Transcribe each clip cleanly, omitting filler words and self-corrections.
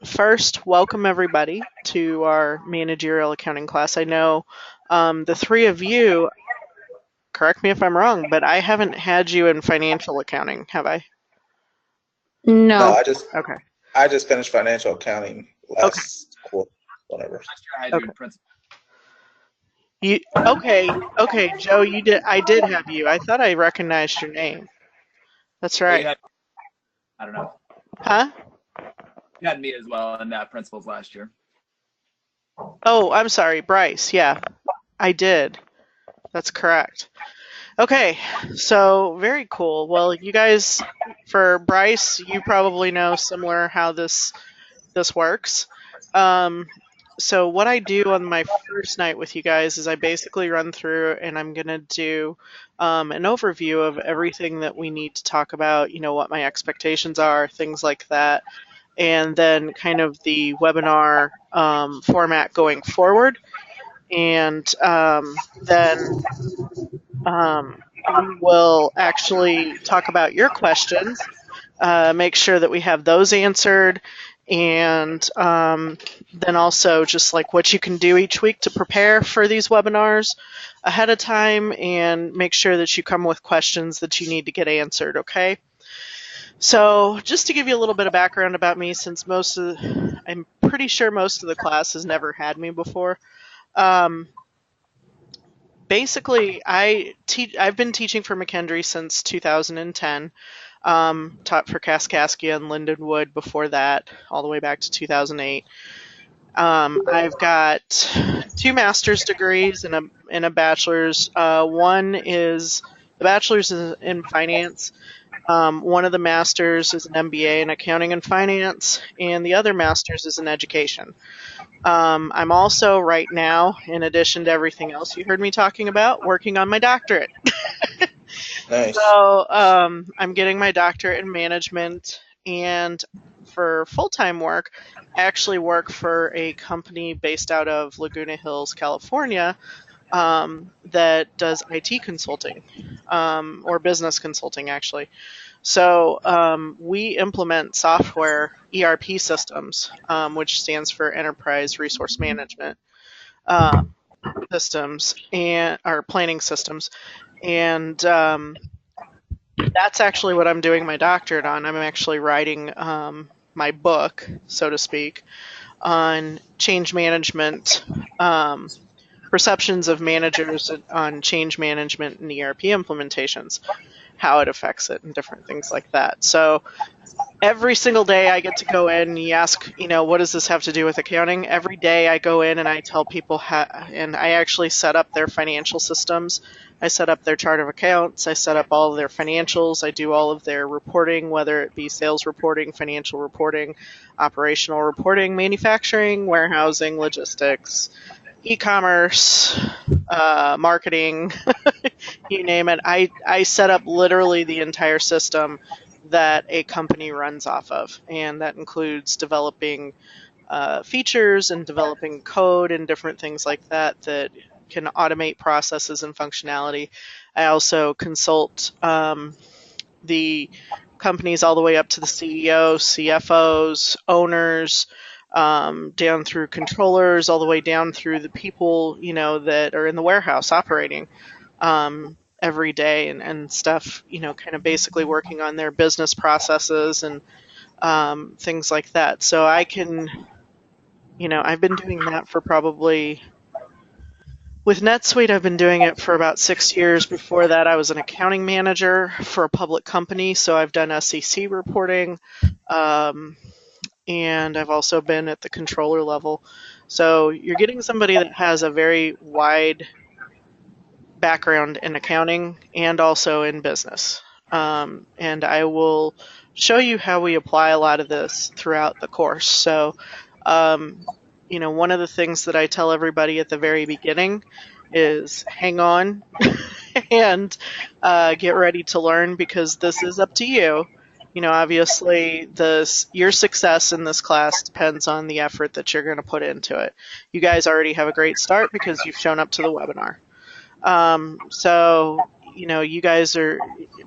first, welcome everybody to our managerial accounting class. I know the three of you, correct me if I'm wrong, but I haven't had you in financial accounting, have I? No, No. Okay. I just finished financial accounting Okay. last quarter, whatever. last year I had you Okay. in principal. Okay, Joe, you did. I did have you. I thought I recognized your name. That's Well, you right. had, I don't know, Huh? you had me as well in principals last year. Oh, I'm sorry, Bryce. Yeah, I did. That's correct. Okay, so very cool. Well, you guys, for Bryce, you probably know similar how this works. Um, so what I do on my first night with you guys is I basically run through and I'm gonna do an overview of everything that we need to talk about. You know what my expectations are, things like that, and then kind of the webinar format going forward, and then we will actually talk about your questions, make sure that we have those answered, and then also just like what you can do each week to prepare for these webinars ahead of time and make sure that you come with questions that you need to get answered, okay? So just to give you a little bit of background about me, since I'm pretty sure most of the class has never had me before. Um, Basically, I've been teaching for McKendree since 2010. Taught for Kaskaskia and Lindenwood before that, all the way back to 2008. I've got two master's degrees and a bachelor's. The bachelor's is in finance. One of the masters is an MBA in accounting and finance, and the other master's is in education. I'm also right now, in addition to everything else you heard me talking about, working on my doctorate. Nice. So I'm getting my doctorate in management, and for full-time work, I actually work for a company based out of Laguna Hills, California, that does IT consulting, or business consulting, actually. So we implement software ERP systems, which stands for Enterprise Resource Management uh, systems and our planning systems, and that's actually what I'm doing my doctorate on. I'm actually writing my book, so to speak, on change management, perceptions of managers on change management and ERP implementations, how it affects it, and different things like that. So every single day I get to go in and you ask, what does this have to do with accounting? Every day I go in and I tell people and I actually set up their financial systems. I set up their chart of accounts. I set up all of their financials. I do all of their reporting, whether it be sales reporting, financial reporting, operational reporting, manufacturing, warehousing, logistics, e-commerce, marketing, you name it. I set up literally the entire system that a company runs off of, and that includes developing features and developing code and different things like that that can automate processes and functionality. I also consult the companies all the way up to the CEO, CFOs, owners, down through controllers, all the way down through the people, that are in the warehouse operating every day and stuff, kind of basically working on their business processes and things like that. So I've been doing that for probably, with NetSuite, I've been doing it for about 6 years. Before that, I was an accounting manager for a public company, so I've done SEC reporting, um, and I've also been at the controller level. So you're getting somebody that has a very wide background in accounting and also in business. And I will show you how we apply a lot of this throughout the course. So, one of the things that I tell everybody at the very beginning is hang on and get ready to learn, because this is up to you. Obviously, your success in this class depends on the effort that you're going to put into it. You guys already have a great start because you've shown up to the webinar. So, you guys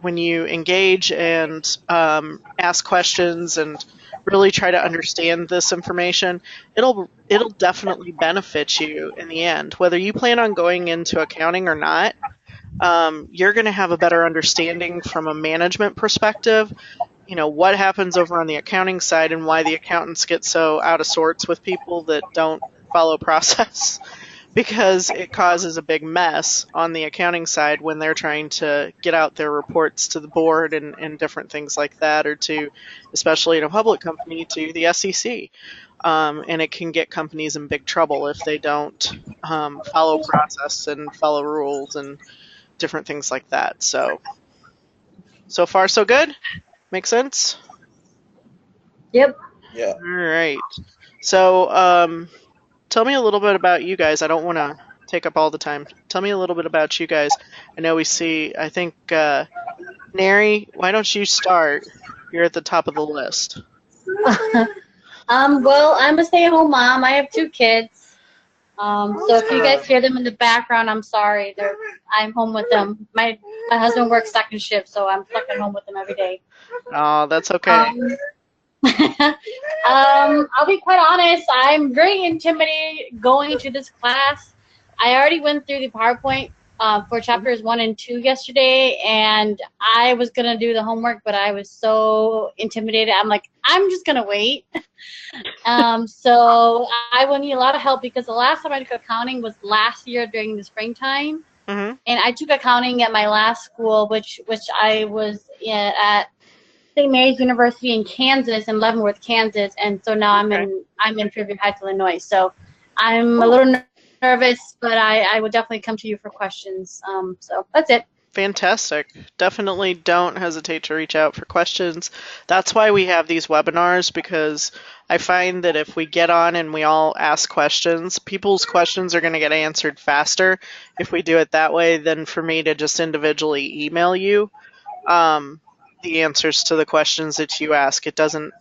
when you engage and ask questions and really try to understand this information, it'll definitely benefit you in the end. Whether you plan on going into accounting or not, you're going to have a better understanding from a management perspective, what happens over on the accounting side and why the accountants get so out of sorts with people that don't follow process because it causes a big mess on the accounting side when they're trying to get out their reports to the board and different things like that, or to, especially in a public company, to the SEC. And it can get companies in big trouble if they don't follow process and follow rules and different things like that. So far so good? Make sense? Yep. Yeah. All right. So tell me a little bit about you guys. I don't want to take up all the time. Tell me a little bit about you guys. I know I think, Neri, why don't you start? You're at the top of the list. Well, I'm a stay-at-home mom. I have 2 kids. So if you guys hear them in the background, I'm sorry. I'm home with them. My husband works second shift, so I'm stuck at home with them every day. Oh, that's okay. I'll be quite honest. I'm very intimidated going into this class. I already went through the PowerPoint for chapters 1 and 2 yesterday, and I was gonna do the homework, but I was so intimidated. I'm like, I'm just gonna wait. So I will need a lot of help because the last time I took accounting was last year during the springtime, and I took accounting at my last school, which I was at St. Mary's University in Kansas, in Leavenworth, Kansas, and so now I'm in Fairview Heights, Illinois. So I'm a little nervous, but I would definitely come to you for questions. So that's it. Fantastic. Definitely don't hesitate to reach out for questions. That's why we have these webinars, because I find that if we get on and we all ask questions, people's questions are going to get answered faster if we do it that way than for me to just individually email you the answers to the questions that you ask. It doesn't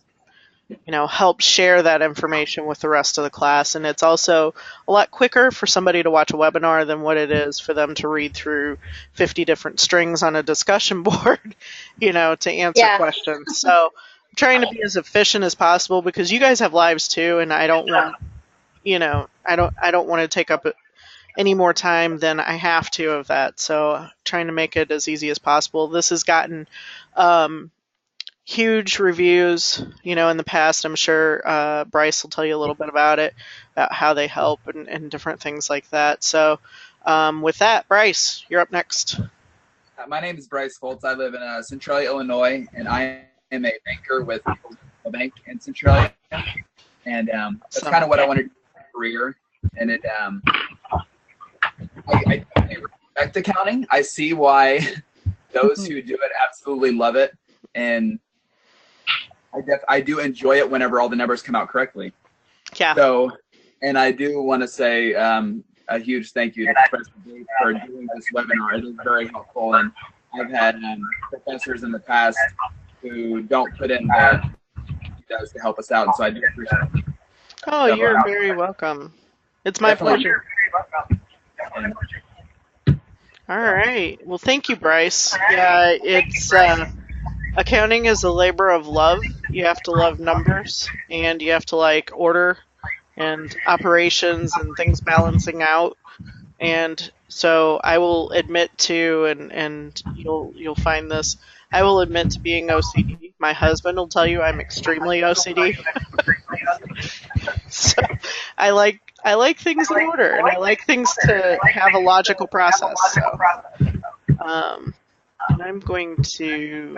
help share that information with the rest of the class. And it's also a lot quicker for somebody to watch a webinar than what it is for them to read through 50 different strings on a discussion board, to answer questions. So I'm trying to be as efficient as possible because you guys have lives too, and I don't want, I don't want to take up any more time than I have to of that. So trying to make it as easy as possible. This has gotten huge reviews, in the past. I'm sure Bryce will tell you a little bit about it, about how they help and different things like that. So with that, Bryce, you're up next. My name is Bryce Foltz. I live in Centralia, Illinois, and I am a banker with a bank in Centralia. And that's kind of what I want to do in my career. And I respect accounting. I see why those who do it absolutely love it. And I do enjoy it whenever all the numbers come out correctly. Yeah. So, and I do want to say a huge thank you to President Dave for doing this webinar. It is very helpful, and I've had professors in the past who don't put in the does to help us out, and so I do appreciate it. Oh, so, you're very welcome. It's my pleasure. All right. Well, thank you, Bryce. Yeah, it's accounting is a labor of love. You have to love numbers, and you have to like order and operations and things balancing out. And so I will admit to, and you'll find this, I will admit to being OCD. My husband will tell you I'm extremely OCD. So I like things in order, and I like things to have a logical process. So and I'm going to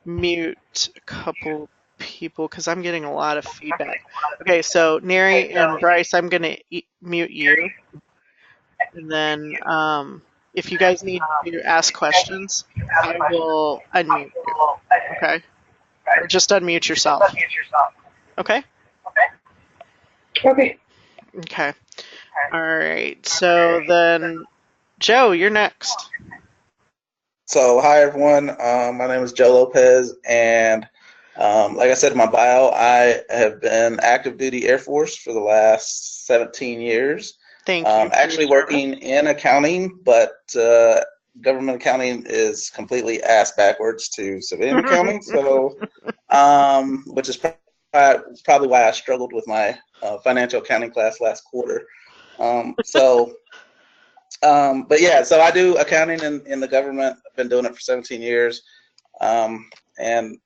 mute a couple people because I'm getting a lot of feedback. Okay, so Neri and Bryce, I'm going to mute you. And then if you guys need to ask questions, I will unmute you. Okay? Or just unmute yourself. Okay? Okay. Okay. All right. So then, Joe, you're next. So, hi, everyone. My name is Joe Lopez, and like I said in my bio, I have been active duty Air Force for the last 17 years. Thank you. Actually working in accounting, but government accounting is completely ass backwards to civilian accounting. So which is probably why I struggled with my financial accounting class last quarter. But yeah, so I do accounting in the government. I've been doing it for 17 years. And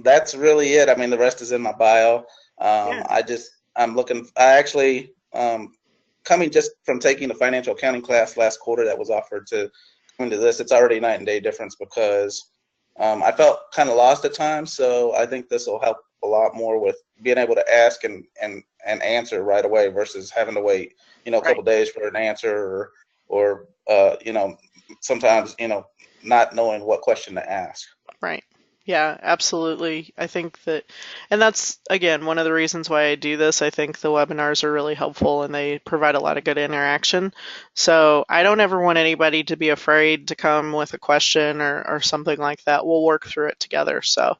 that's really it. I mean, the rest is in my bio. I actually, coming just from taking the financial accounting class last quarter that was offered to come into this, it's already night and day difference because I felt kind of lost at times. So I think this will help a lot more with being able to ask and answer right away versus having to wait, a couple days for an answer or sometimes, not knowing what question to ask. Right. Yeah, absolutely. I think that, and that's, again, one of the reasons why I do this. I think the webinars are really helpful and they provide a lot of good interaction. So I don't ever want anybody to be afraid to come with a question or something like that. We'll work through it together. So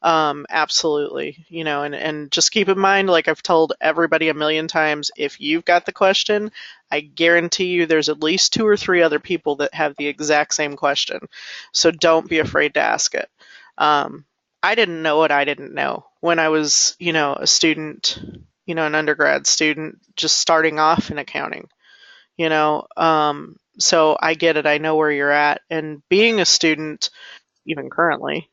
absolutely, and just keep in mind, like I've told everybody a million times, if you've got the question, I guarantee you there's at least 2 or 3 other people that have the exact same question. So don't be afraid to ask it. I didn't know what I didn't know when I was, a student, an undergrad student just starting off in accounting, so I get it. I know where you're at. And being a student, even currently,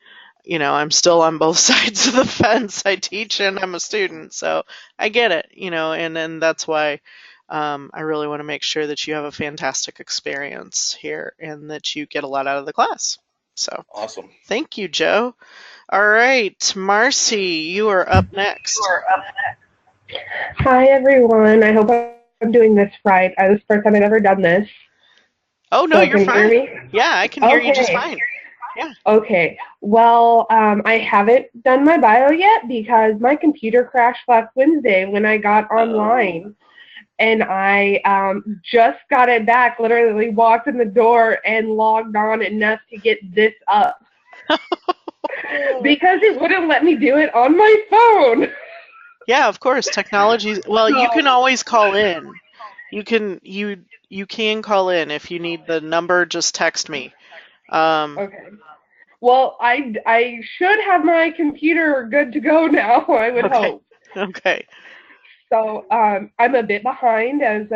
I'm still on both sides of the fence. I teach and I'm a student, so I get it, and then that's why I really want to make sure that you have a fantastic experience here and that you get a lot out of the class. So awesome. Thank you, Joe. All right, Marcy, you are up next. Hi, everyone. I hope I'm doing this right. This is the first time I've ever done this. Oh, no, so you're fine. Hear me? Yeah, I can hear you just fine. Yeah. Okay. Well, I haven't done my bio yet because my computer crashed last Wednesday when I got online. And I just got it back, literally walked in the door and logged on enough to get this up. Because it wouldn't let me do it on my phone. Yeah, of course. Technology. Well, you can always call in. You can call in if you need the number. Just text me. Okay. Well, I should have my computer good to go now. I would hope. Okay. So I'm a bit behind as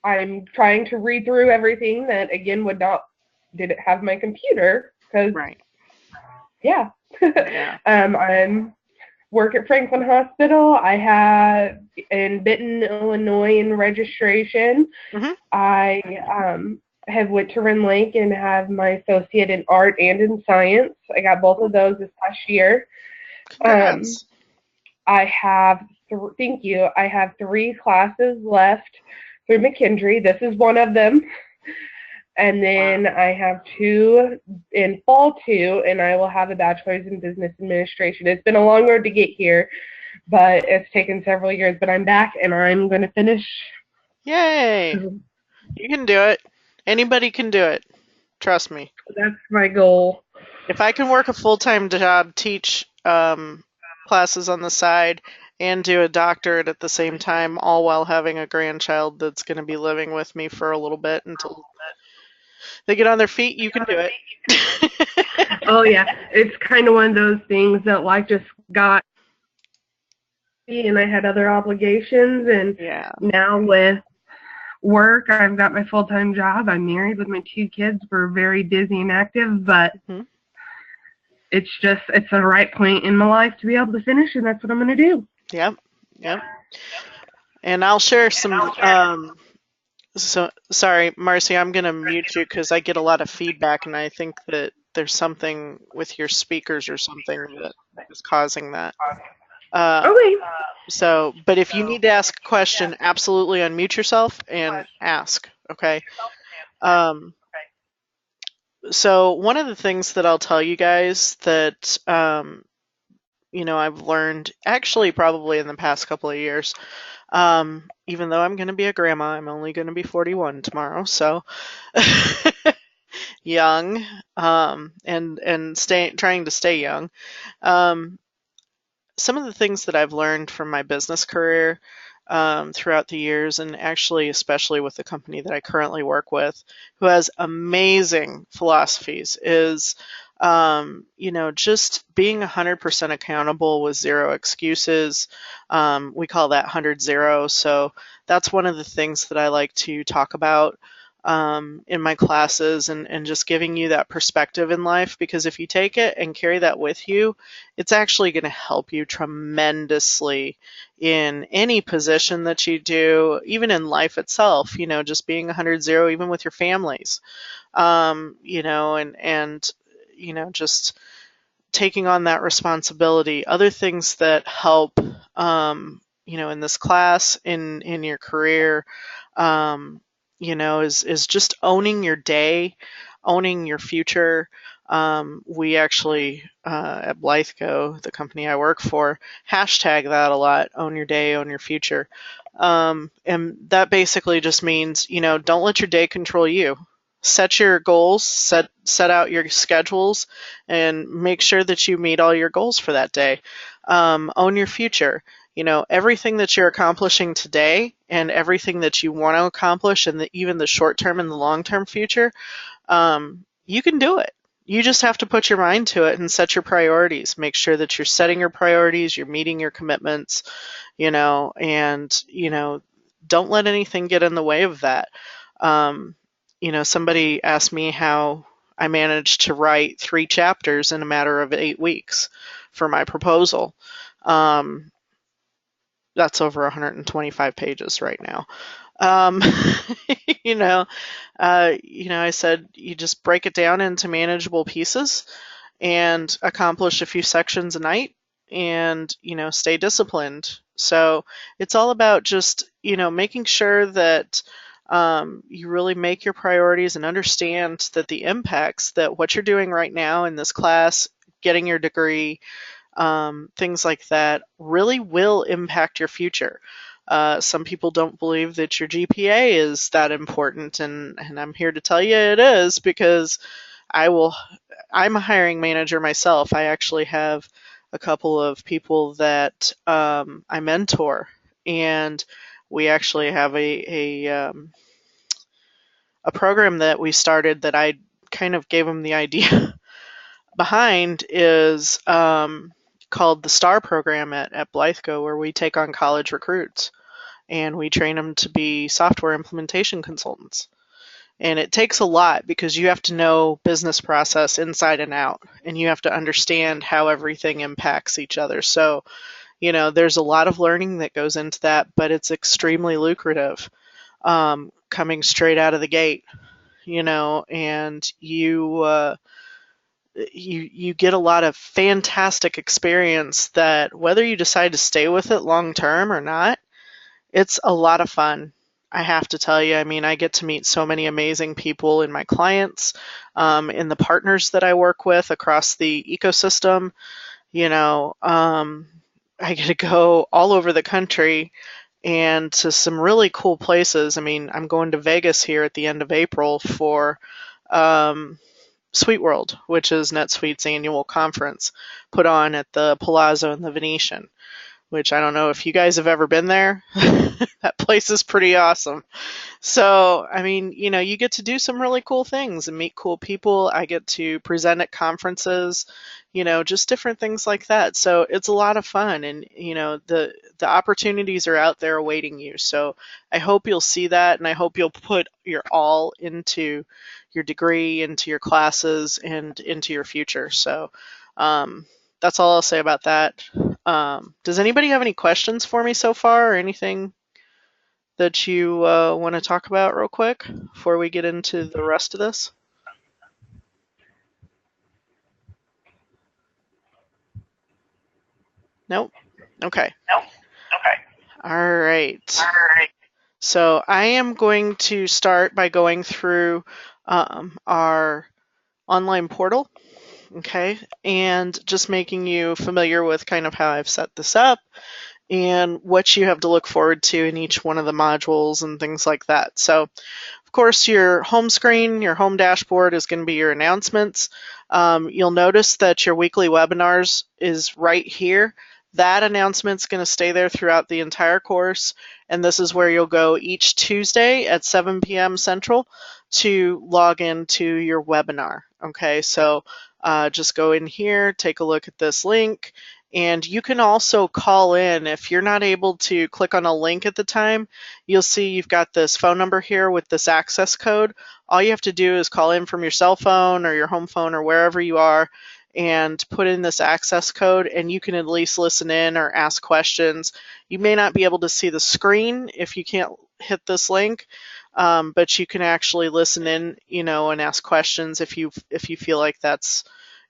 I'm trying to read through everything that again didn't have my computer because yeah. I'm work at Franklin Hospital. I have in Benton, Illinois in registration. Mm-hmm. I have went to Rend Lake and have my associate in art and in science. I got both of those this past year. Congrats. I have thank you. I have 3 classes left through McKendree. This is one of them. And then I have 2 in fall 2, and I will have a bachelor's in business administration. It's been a long road to get here, but it's taken several years. But I'm back, and I'm going to finish. Yay! You can do it. Anybody can do it. Trust me. That's my goal. If I can work a full-time job, teach classes on the side, and do a doctorate at the same time, all while having a grandchild that's going to be living with me for a little bit until they get on their feet, you can do it. Oh, yeah. It's kind of one of those things that life just got me, and I had other obligations, and now with work, I've got my full-time job. I'm married with my 2 kids. We're very busy and active, but it's the right point in my life to be able to finish, and that's what I'm going to do. Yep. And I'll share some so sorry, Marcy, I'm going to mute you because I get a lot of feedback, and I think that there's something with your speakers or something that is causing that. Okay. So, but if you need to ask a question, absolutely unmute yourself and ask, okay? So one of the things that I'll tell you guys that, I've learned actually probably in the past couple of years, even though I'm going to be a grandma, I'm only going to be 41 tomorrow, so young, and trying to stay young. Some of the things that I've learned from my business career throughout the years, and actually especially with the company that I currently work with, who has amazing philosophies, is Just being 100% accountable with zero excuses. We call that 100-0. So that's one of the things that I like to talk about in my classes, and just giving you that perspective in life, because if you take it and carry that with you, it's actually going to help you tremendously in any position that you do, even in life itself, just being 100-0, even with your families, just taking on that responsibility. Other things that help, in this class, in your career, is just owning your day, owning your future. We actually, at Blytheco, the company I work for, hashtag that a lot: own your day, own your future. And that basically just means, don't let your day control you. Set your goals, set out your schedules, and make sure that you meet all your goals for that day. Own your future. Everything that you're accomplishing today and everything that you want to accomplish in even the short term and the long term future, you can do it. You just have to put your mind to it and set your priorities. Make sure that you're setting your priorities, you're meeting your commitments, and don't let anything get in the way of that. Somebody asked me how I managed to write 3 chapters in a matter of 8 weeks for my proposal. That's over 125 pages right now. I said you just break it down into manageable pieces and accomplish a few sections a night, and stay disciplined. So it's all about just making sure that you really make your priorities and understand that the impacts that what you're doing right now in this class, getting your degree, things like that, really will impact your future. Some people don't believe that your GPA is that important, and I'm here to tell you it is, because I'm a hiring manager myself. I actually have a couple of people that I mentor, and we actually have a program that we started that I kind of gave them the idea behind, is called the STAR program at Blytheco, where we take on college recruits and we train them to be software implementation consultants. And it takes a lot, because you have to know business process inside and out, and you have to understand how everything impacts each other. So, there's a lot of learning that goes into that, but it's extremely lucrative, coming straight out of the gate, and you get a lot of fantastic experience that, whether you decide to stay with it long term or not, it's a lot of fun. I have to tell you, I get to meet so many amazing people in my clients, in the partners that I work with across the ecosystem. I get to go all over the country and to some really cool places. I'm going to Vegas here at the end of April for Sweet World, which is NetSuite's annual conference put on at the Palazzo and the Venetian, which I don't know if you guys have ever been there. That place is pretty awesome. So, you get to do some really cool things and meet cool people. I get to present at conferences, just different things like that. So it's a lot of fun, and, the opportunities are out there awaiting you. So I hope you'll see that, and I hope you'll put your all into your degree, into your classes, and into your future. So that's all I'll say about that. Does anybody have any questions for me so far, or anything that you want to talk about real quick before we get into the rest of this? Nope. Okay. All right. So I am going to start by going through our online portal, okay, and just making you familiar with kind of how I've set this up and what you have to look forward to in each one of the modules and things like that. So, of course, your home screen, your home dashboard is going to be your announcements. You'll notice that your weekly webinars is right here. That announcement's going to stay there throughout the entire course, and this is where you'll go each Tuesday at 7 p.m. Central to log into your webinar. Okay, so just go in here, take a look at this link, and you can also call in. If you're not able to click on a link at the time, you'll see you've got this phone number here with this access code. All you have to do is call in from your cell phone or your home phone or wherever you are and put in this access code, and you can at least listen in or ask questions. You may not be able to see the screen if you can't hit this link, but you can actually listen in, and ask questions if you feel like that's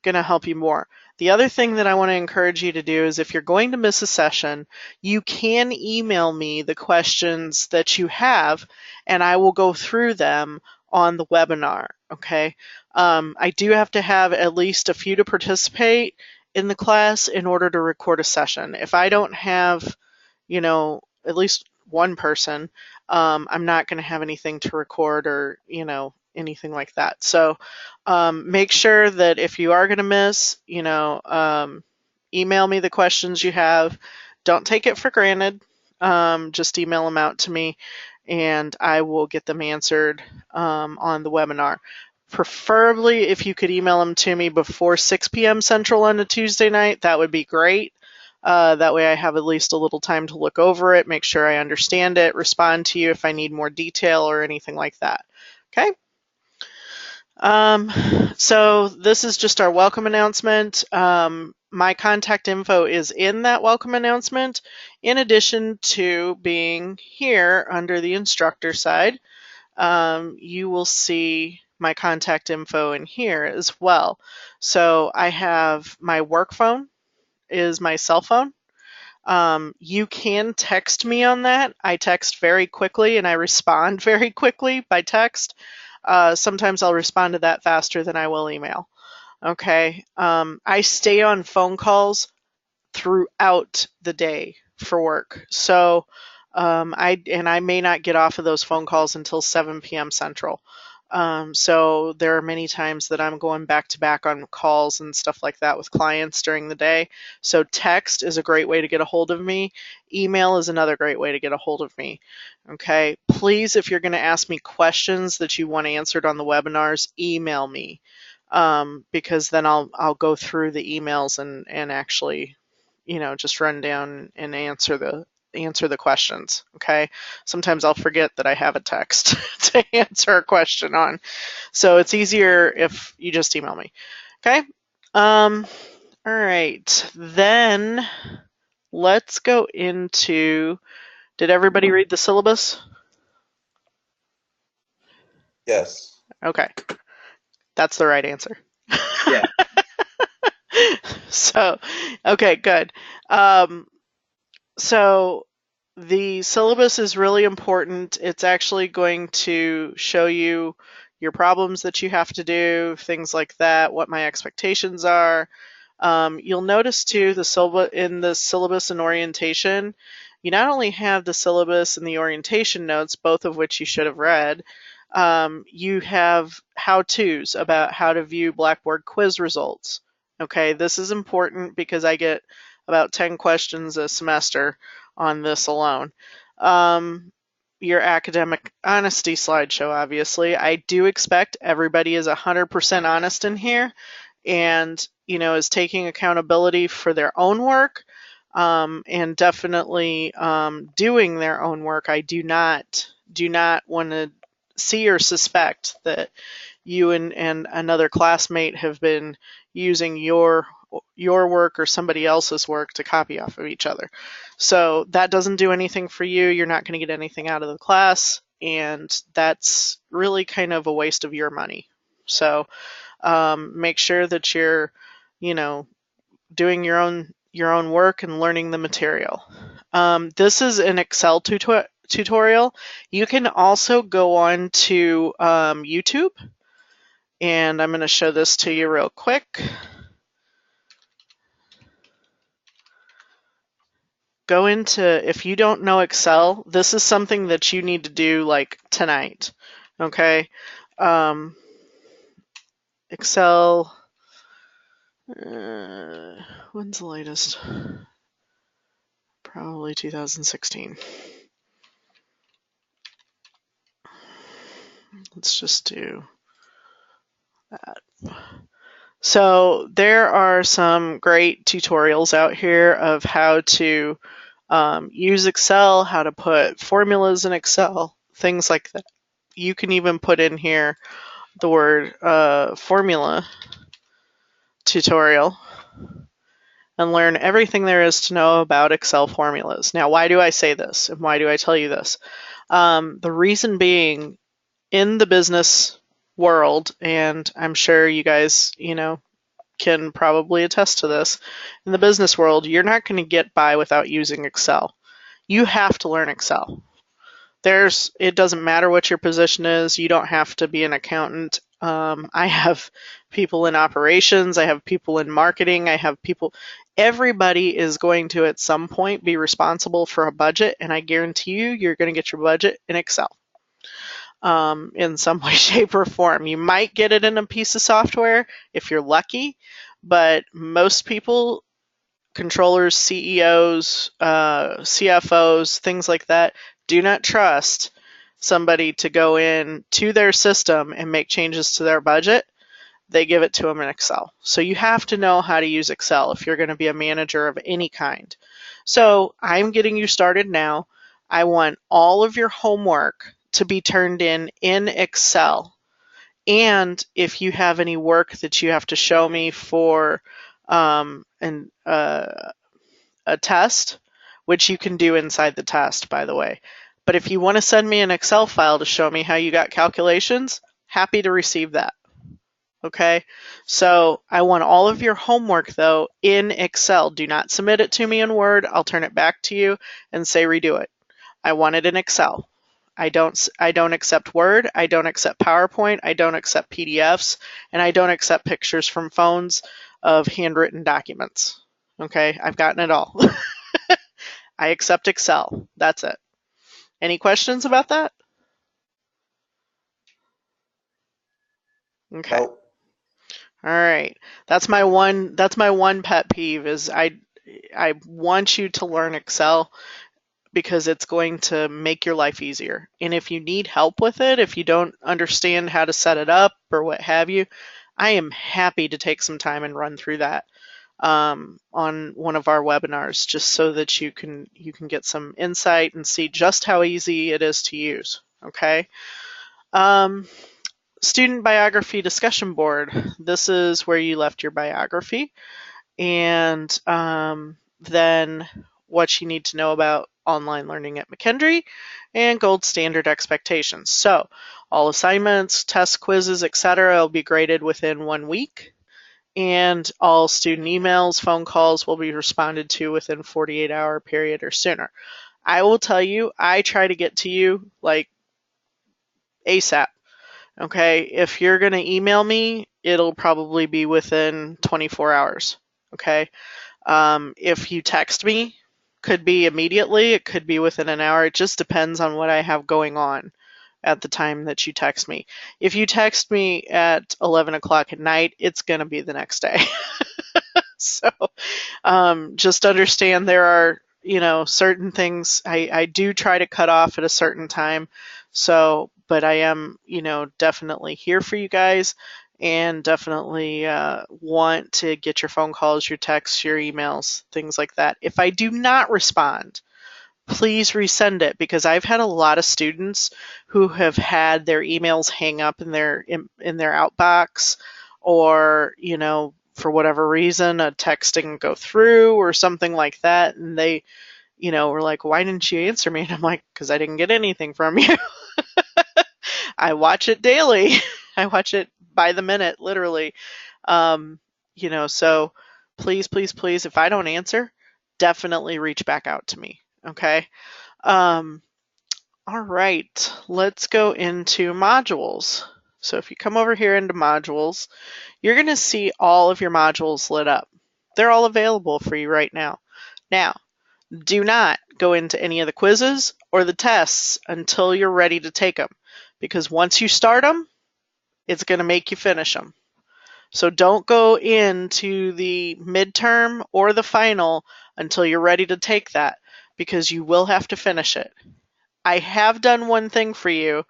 going to help you more. The other thing that I want to encourage you to do is if you're going to miss a session, you can email me the questions that you have, and I will go through them on the webinar, okay? I do have to have at least a few to participate in the class in order to record a session. If I don't have, at least one person, I'm not going to have anything to record or, anything like that. So make sure that if you are going to miss, email me the questions you have. Don't take it for granted. Just email them out to me and I will get them answered on the webinar. Preferably if you could email them to me before 6 p.m. Central on a Tuesday night, that would be great. That way I have at least a little time to look over it, make sure I understand it, respond to you if I need more detail or anything like that. Okay? So this is just our welcome announcement. My contact info is in that welcome announcement, in addition to being here under the instructor side. You will see my contact info in here as well. So I have my work phone is my cell phone. You can text me on that. I text very quickly and I respond very quickly by text. Sometimes I'll respond to that faster than I will email. Okay. I stay on phone calls throughout the day for work. So I may not get off of those phone calls until 7 p.m. Central. So there are many times that I'm going back to back on calls and stuff like that with clients during the day. So text is a great way to get a hold of me. Email is another great way to get a hold of me. Okay. Please, if you're going to ask me questions that you want answered on the webinars, email me. Because then I'll go through the emails and actually, just run down and answer the questions. Okay. Sometimes I'll forget that I have a text to answer a question on. So it's easier if you just email me. Okay. All right. Then let's go into, did everybody read the syllabus? Yes. Okay. That's the right answer. Yeah. So, okay, good. So the syllabus is really important. It's actually going to show you your problems that you have to do, things like that, what my expectations are. You'll notice too in the syllabus and orientation, you not only have the syllabus and the orientation notes, both of which you should have read, you have how-tos about how to view Blackboard quiz results. Okay, this is important because I get about 10 questions a semester on this alone. Your academic honesty slideshow, obviously. I do expect everybody is 100% honest in here and, is taking accountability for their own work and definitely doing their own work. I do not want to see or suspect that you and another classmate have been using your work or somebody else's work to copy off of each other. So that doesn't do anything for you. You're not going to get anything out of the class, and that's really kind of a waste of your money. So make sure that you're, doing your own work and learning the material. This is an Excel tutorial. You can also go on to YouTube, and I'm going to show this to you real quick. Go into, if you don't know Excel, this is something that you need to do like tonight. Okay. Excel, when's the latest? Probably 2016. Let's just do that. So there are some great tutorials out here of how to use Excel, how to put formulas in Excel, things like that. You can even put in here the word formula tutorial and learn everything there is to know about Excel formulas. Now, why do I say this and why do I tell you this? The reason being, in the business world, and I'm sure you guys, can probably attest to this, in the business world, you're not going to get by without using Excel. You have to learn Excel. It doesn't matter what your position is. You don't have to be an accountant. I have people in operations. I have people in marketing. Everybody is going to at some point be responsible for a budget, and I guarantee you're going to get your budget in Excel. In some way, shape, or form. You might get it in a piece of software if you're lucky, but most people, controllers, CEOs, CFOs, things like that, do not trust somebody to go in to their system and make changes to their budget. They give it to them in Excel. So you have to know how to use Excel if you're going to be a manager of any kind. So I'm getting you started now. I want all of your homework to be turned in Excel. And if you have any work that you have to show me for a test, which you can do inside the test, by the way. But if you want to send me an Excel file to show me how you got calculations, happy to receive that. Okay, so I want all of your homework, though, in Excel. Do not submit it to me in Word. I'll turn it back to you and say redo it. I want it in Excel. I don't accept Word. I don't accept PowerPoint. I don't accept PDFs. And I don't accept pictures from phones of handwritten documents. Okay, I've gotten it all. I accept Excel. That's it. Any questions about that? Okay. Nope. All right. That's my one pet peeve is I want you to learn Excel because it's going to make your life easier. And if you need help with it, if you don't understand how to set it up or what have you, I am happy to take some time and run through that on one of our webinars, just so that you can get some insight and see just how easy it is to use. Okay. Student biography discussion board. This is where you left your biography, and then what you need to know about online learning at McKendree, and gold standard expectations. So all assignments, tests, quizzes, etc. will be graded within 1 week, and all student emails, phone calls will be responded to within 48-hour period or sooner. I will tell you, I try to get to you like ASAP. Okay, if you're going to email me, it'll probably be within 24 hours. Okay, if you text me, could be immediately, it could be within an hour. It just depends on what I have going on at the time that you text me. If you text me at 11 o'clock at night, it's going to be the next day. So just understand there are, certain things I do try to cut off at a certain time. So, but I am, definitely here for you guys, and definitely want to get your phone calls, your texts, your emails, things like that. If I do not respond, please resend it, because I've had a lot of students who have had their emails hang up in their outbox, or for whatever reason a text didn't go through or something like that, and they were like, why didn't you answer me? And I'm like, because I didn't get anything from you. I watch it daily. I watch it by the minute, literally. So please, please, please, if I don't answer, definitely reach back out to me. Okay. All right, let's go into modules. So if you come over here into modules, you're going to see all of your modules lit up. They're all available for you right now. Now, do not go into any of the quizzes or the tests until you're ready to take them, because once you start them, it's going to make you finish them. So don't go into the midterm or the final until you're ready to take that, because you will have to finish it. I have done one thing for you,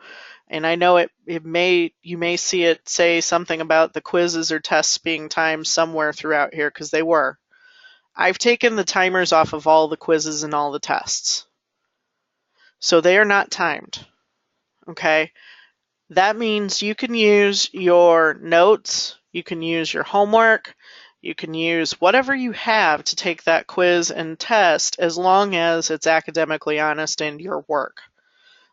And I know you may see it say something about the quizzes or tests being timed somewhere throughout here, because they were. I've taken the timers off of all the quizzes and all the tests. So they are not timed. Okay? That means you can use your notes, you can use your homework, you can use whatever you have to take that quiz and test, as long as it's academically honest in your work.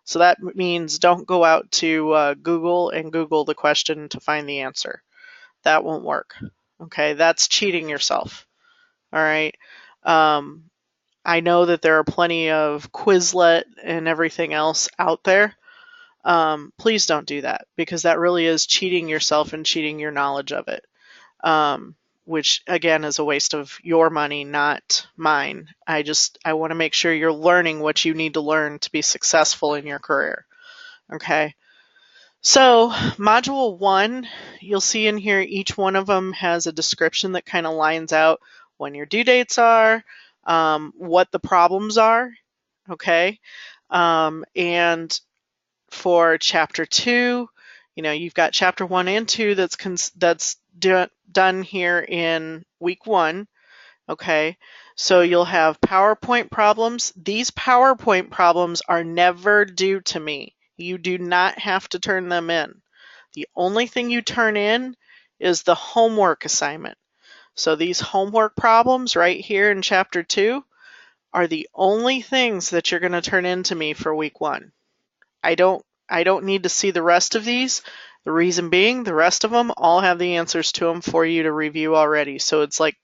So that means don't go out to Google and Google the question to find the answer. That won't work. Okay, that's cheating yourself. All right. I know that there are plenty of Quizlet and everything else out there. Please don't do that, because that really is cheating yourself and cheating your knowledge of it, which again is a waste of your money, not mine. I want to make sure you're learning what you need to learn to be successful in your career. Okay. So module 1, you'll see in here each one of them has a description that kind of lines out when your due dates are, what the problems are. Okay. And for chapter 2, you've got chapter 1 and 2 that's done here in week 1. Okay, so you'll have PowerPoint problems. These PowerPoint problems are never due to me. You do not have to turn them in. The only thing you turn in is the homework assignment. So these homework problems right here in chapter 2 are the only things that you're going to turn in to me for week 1. I don't need to see the rest of these. The reason being, the rest of them all have the answers to them for you to review already. So it's like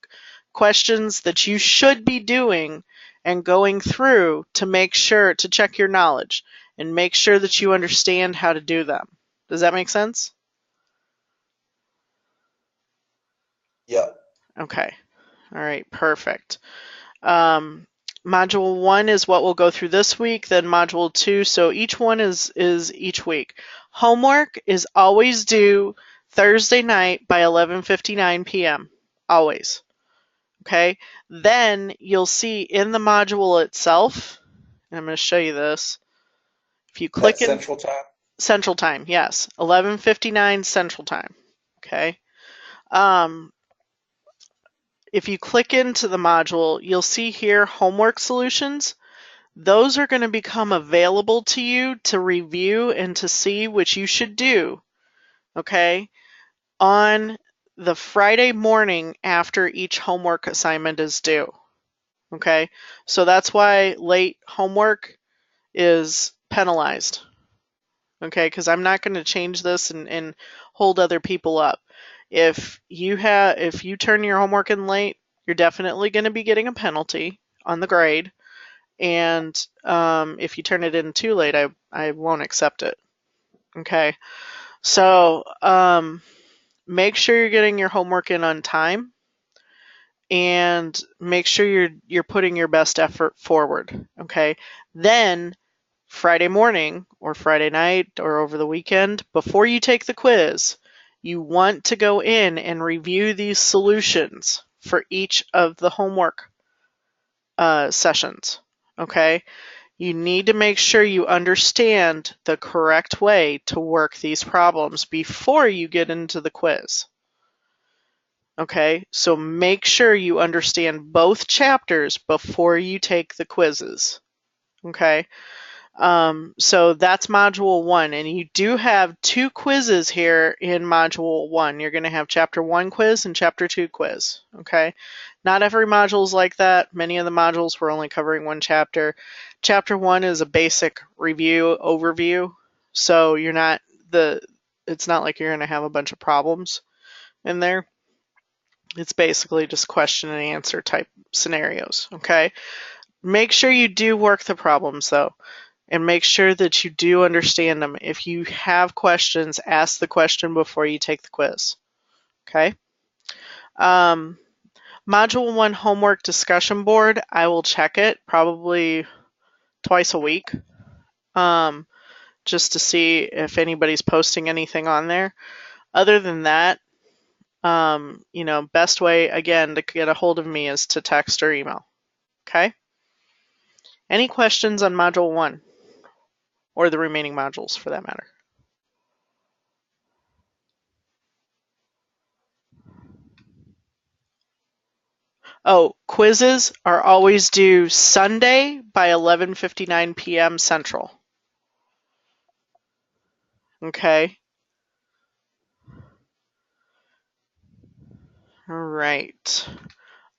questions that you should be doing and going through to make sure to check your knowledge and make sure that you understand how to do them. Does that make sense? Yeah. Okay. All right, perfect. Module 1 is what we'll go through this week, then module 2. So each one is each week. Homework is always due Thursday night by 11:59 p.m. Always. Okay. Then you'll see in the module itself, and I'm going to show you this. If you click That's Central Time? Central Time, yes. 11:59 Central Time. Okay. If you click into the module, you'll see here homework solutions. Those are going to become available to you to review and to see what you should do, okay, on the Friday morning after each homework assignment is due, okay? So that's why late homework is penalized, okay, because I'm not going to change this and hold other people up. If you turn your homework in late, you're definitely going to be getting a penalty on the grade. And if you turn it in too late, I won't accept it. Okay, so make sure you're getting your homework in on time, and make sure you're putting your best effort forward. Okay, then Friday morning or Friday night or over the weekend, before you take the quiz, you want to go in and review these solutions for each of the homework sessions. Okay. You need to make sure you understand the correct way to work these problems before you get into the quiz. Okay, so make sure you understand both chapters before you take the quizzes. Okay, so that's module 1, and you do have 2 quizzes here in module 1. You're going to have chapter 1 quiz and chapter 2 quiz. Okay, not every module is like that. Many of the modules we're only covering 1 chapter. Chapter 1 is a basic review overview, so it's not like you're going to have a bunch of problems in there. It's basically just question and answer type scenarios. Okay, make sure you do work the problems though, and make sure that you do understand them. If you have questions, ask the question before you take the quiz. Okay. Module 1 homework discussion board, I will check it probably twice a week, just to see if anybody's posting anything on there. Other than that, best way, again, to get a hold of me is to text or email. Okay? Any questions on module 1? Or the remaining modules, for that matter? Oh, quizzes are always due Sunday by 11:59 p.m. Central. Okay. All right.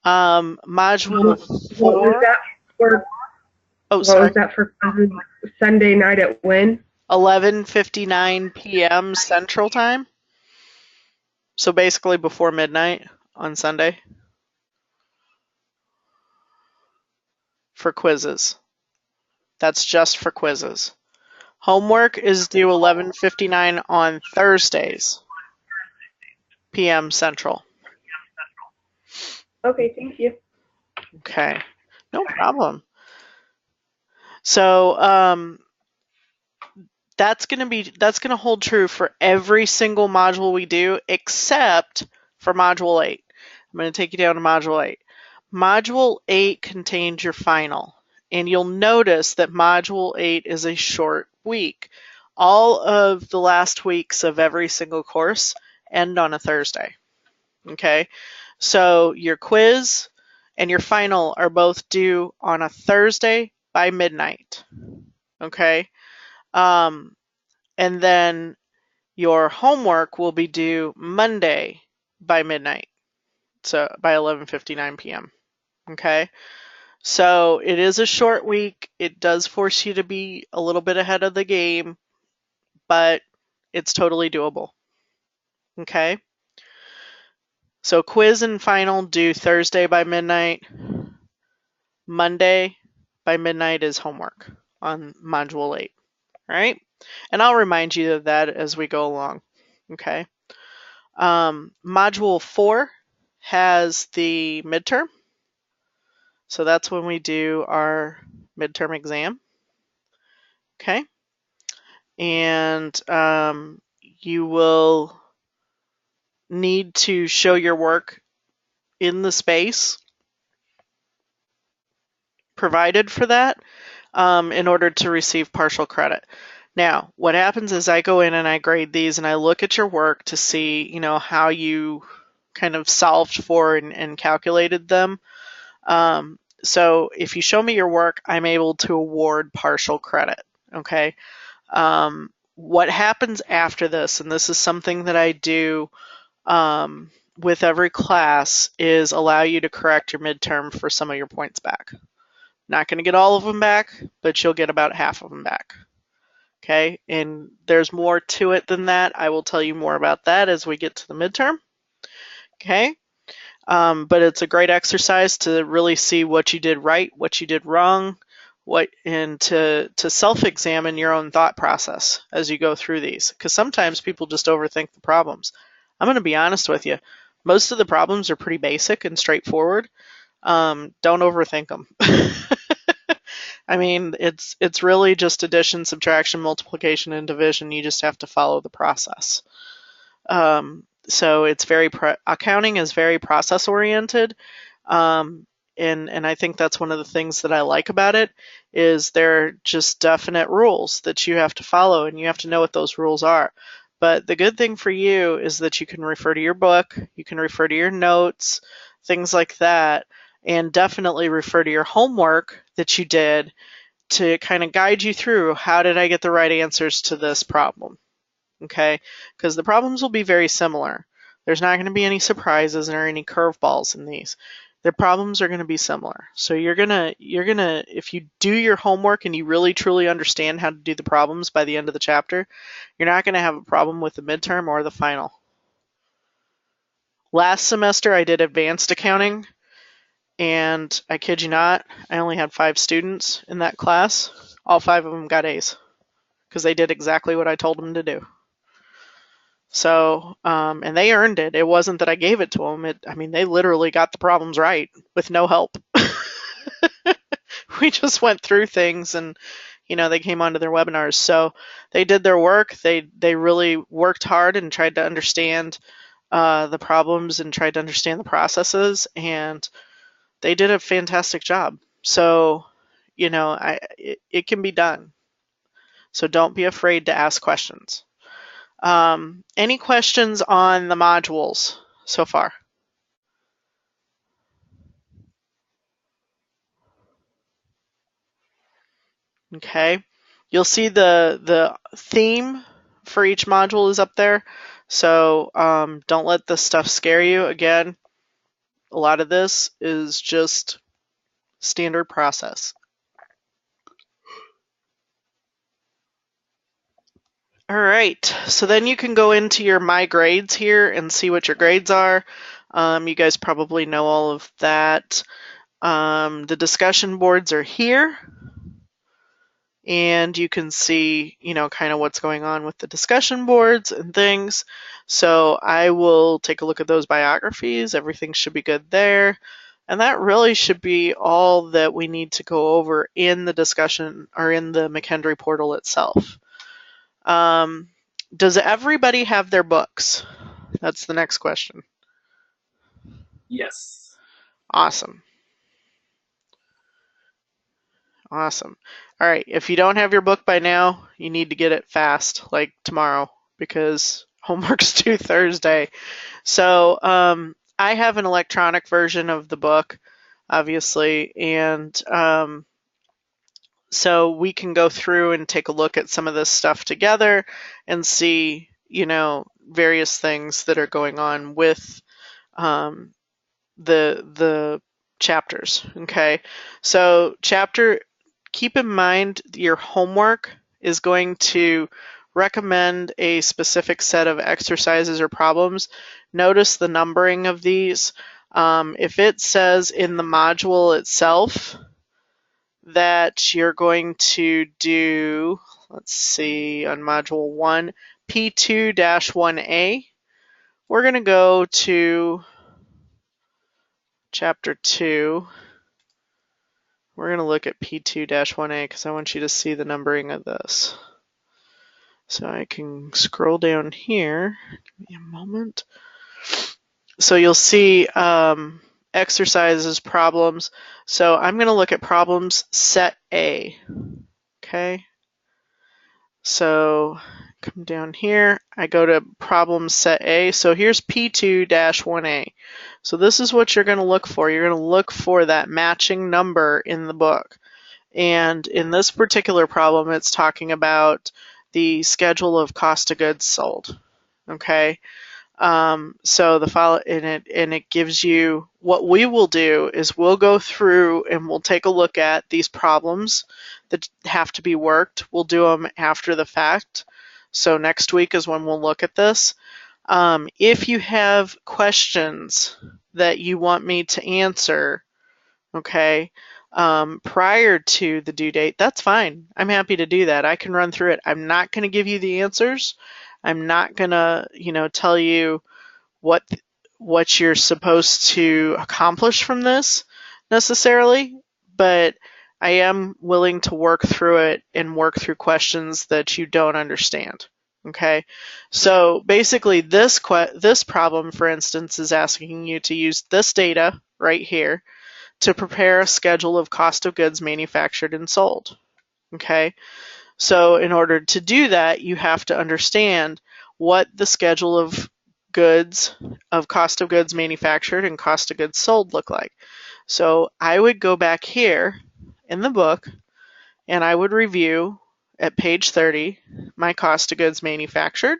Module What was 4. that for? Oh, What sorry. was that for Sunday night at when? 11:59 p.m. Central Time. So basically before midnight on Sunday for quizzes. That's just for quizzes. Homework is due 11:59 on Thursdays, p.m. Central. Okay, thank you. Okay, no problem. So that's gonna hold true for every single module we do, except for Module 8. I'm gonna take you down to Module 8. Module 8 contains your final, and you'll notice that Module 8 is a short week. All of the last weeks of every single course end on a Thursday. Okay, so your quiz and your final are both due on a Thursday by midnight. Okay, and then your homework will be due Monday by midnight, so by 11:59 p.m. Okay, so it is a short week. It does force you to be a little bit ahead of the game, but it's totally doable. Okay, so quiz and final due Thursday by midnight. Monday by midnight is homework on Module 8, right? And I'll remind you of that as we go along, okay? Module 4 has the midterm. So that's when we do our midterm exam, okay? And you will need to show your work in the space provided for that in order to receive partial credit. Now, what happens is I go in and I grade these and I look at your work to see, how you kind of solved for and calculated them. So if you show me your work, I'm able to award partial credit. Okay. What happens after this, and this is something that I do with every class, is allow you to correct your midterm for some of your points back. Not going to get all of them back, but you'll get about half of them back. Okay, and there's more to it than that. I will tell you more about that as we get to the midterm. Okay, but it's a great exercise to really see what you did right, what you did wrong, and to self-examine your own thought process as you go through these. Because sometimes people just overthink the problems. I'm going to be honest with you. Most of the problems are pretty basic and straightforward. Don't overthink them. I mean, it's really just addition, subtraction, multiplication, and division. You just have to follow the process. So it's accounting is very process oriented, and I think that's one of the things that I like about it is there are just definite rules that you have to follow, and you have to know what those rules are. But the good thing for you is that you can refer to your book, you can refer to your notes, things like that, and definitely refer to your homework that you did to kind of guide you through how did I get the right answers to this problem. Okay, because the problems will be very similar. There's not going to be any surprises or any curveballs in these. The problems are going to be similar. So you're gonna if you do your homework and you really truly understand how to do the problems by the end of the chapter, you're not going to have a problem with the midterm or the final. Last semester I did advanced accounting, and I kid you not, I only had 5 students in that class. All 5 of them got A's because they did exactly what I told them to do. So, and they earned it. It wasn't that I gave it to them. They literally got the problems right with no help. We just went through things and, they came onto their webinars. So they did their work. They really worked hard and tried to understand the problems and tried to understand the processes, and they did a fantastic job. So, it can be done. So don't be afraid to ask questions. Any questions on the modules so far? Okay, you'll see the theme for each module is up there. So don't let this stuff scare you. Again, a lot of this is just standard process. All right, so then you can go into your My Grades here and see what your grades are. You guys probably know all of that. The discussion boards are here, and you can see, kind of what's going on with the discussion boards and things. So I will take a look at those biographies. Everything should be good there. And that really should be all that we need to go over in the discussion or in the McKendree portal itself. Does everybody have their books? That's the next question. Yes. Awesome. Awesome. All right. If you don't have your book by now, you need to get it fast, like tomorrow, because homework's due Thursday. So I have an electronic version of the book, obviously, and so we can go through and take a look at some of this stuff together and see, various things that are going on with the chapters. Okay, so keep in mind your homework is going to recommend a specific set of exercises or problems. Notice the numbering of these. If it says in the module itself that you're going to do, let's see, on module 1, P2-1A, we're going to go to chapter 2. We're going to look at P2-1A because I want you to see the numbering of this. So I can scroll down here. Give me a moment. So you'll see exercises, problems. So I'm going to look at problems set A. Okay. So come down here. I go to problem set A. So here's P2-1A. So this is what you're going to look for. You're going to look for that matching number in the book. And in this particular problem, it's talking about the schedule of cost of goods sold. Okay. So the file and it gives you, what we will do is we'll go through and we'll take a look at these problems that have to be worked. We'll do them after the fact. So next week is when we'll look at this. If you have questions that you want me to answer, okay, prior to the due date, that's fine. I'm happy to do that. I can run through it. I'm not going to give you the answers. I'm not going to, tell you what you're supposed to accomplish from this necessarily, but I am willing to work through it and work through questions that you don't understand. Okay, so basically this problem, for instance, is asking you to use this data right here to prepare a schedule of cost of goods manufactured and sold. Okay, so in order to do that, you have to understand what the schedule of cost of goods manufactured and cost of goods sold look like. So I would go back here in the book and I would review at page 30 my cost of goods manufactured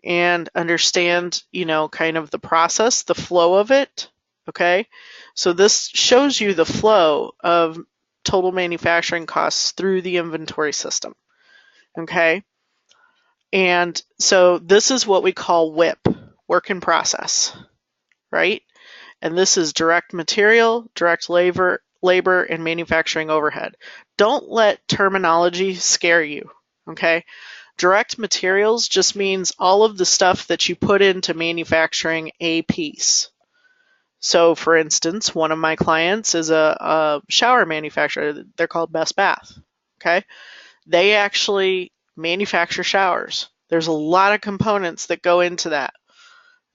and understand, kind of the process, the flow of it. Okay, so this shows you the flow of total manufacturing costs through the inventory system. Okay, and so this is what we call WIP, work in process, right? And this is direct material, direct labor, and manufacturing overhead. Don't let terminology scare you, okay? Direct materials just means all of the stuff that you put into manufacturing a piece. So for instance, one of my clients is a shower manufacturer. They're called Best Bath, okay? They actually manufacture showers. There's a lot of components that go into that,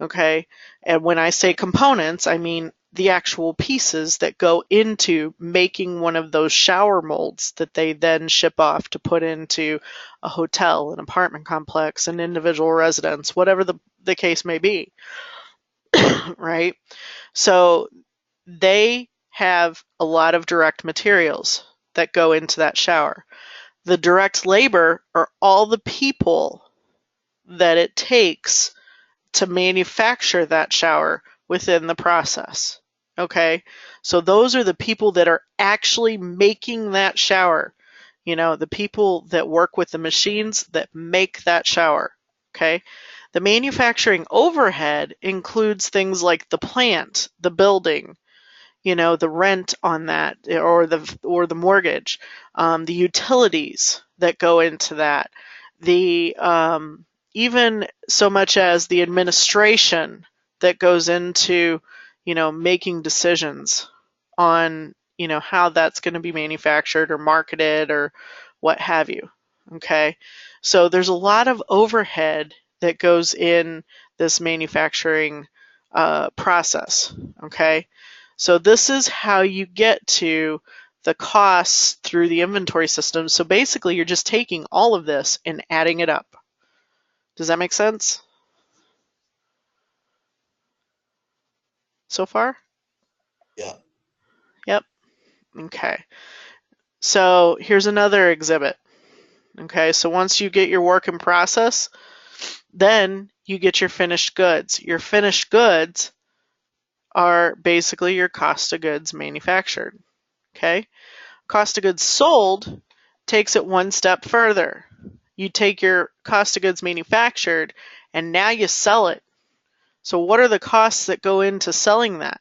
okay? And when I say components, I mean the actual pieces that go into making one of those shower molds that they then ship off to put into a hotel, an apartment complex, an individual residence, whatever the case may be, right? So they have a lot of direct materials. that go into that shower. The direct labor are all the people that it takes to manufacture that shower within the process. Okay? So those are the people that are actually making that shower. You know, the people that work with the machines that make that shower. Okay? The manufacturing overhead includes things like the plant, the building, you know, the rent on that, or the mortgage, the utilities that go into that, the even so much as the administration that goes into, you know, making decisions on, you know, how that's going to be manufactured or marketed or what have you. Okay, so there's a lot of overhead that goes in this manufacturing process. Okay, so this is how you get to the costs through the inventory system. So basically, you're just taking all of this and adding it up. Does that make sense so far? Yeah. Yep. Okay. So here's another exhibit. Okay, so once you get your work in process, then you get your finished goods. Your finished goods are basically your cost of goods manufactured. Okay? Cost of goods sold takes it one step further. You take your cost of goods manufactured and now you sell it. So what are the costs that go into selling that?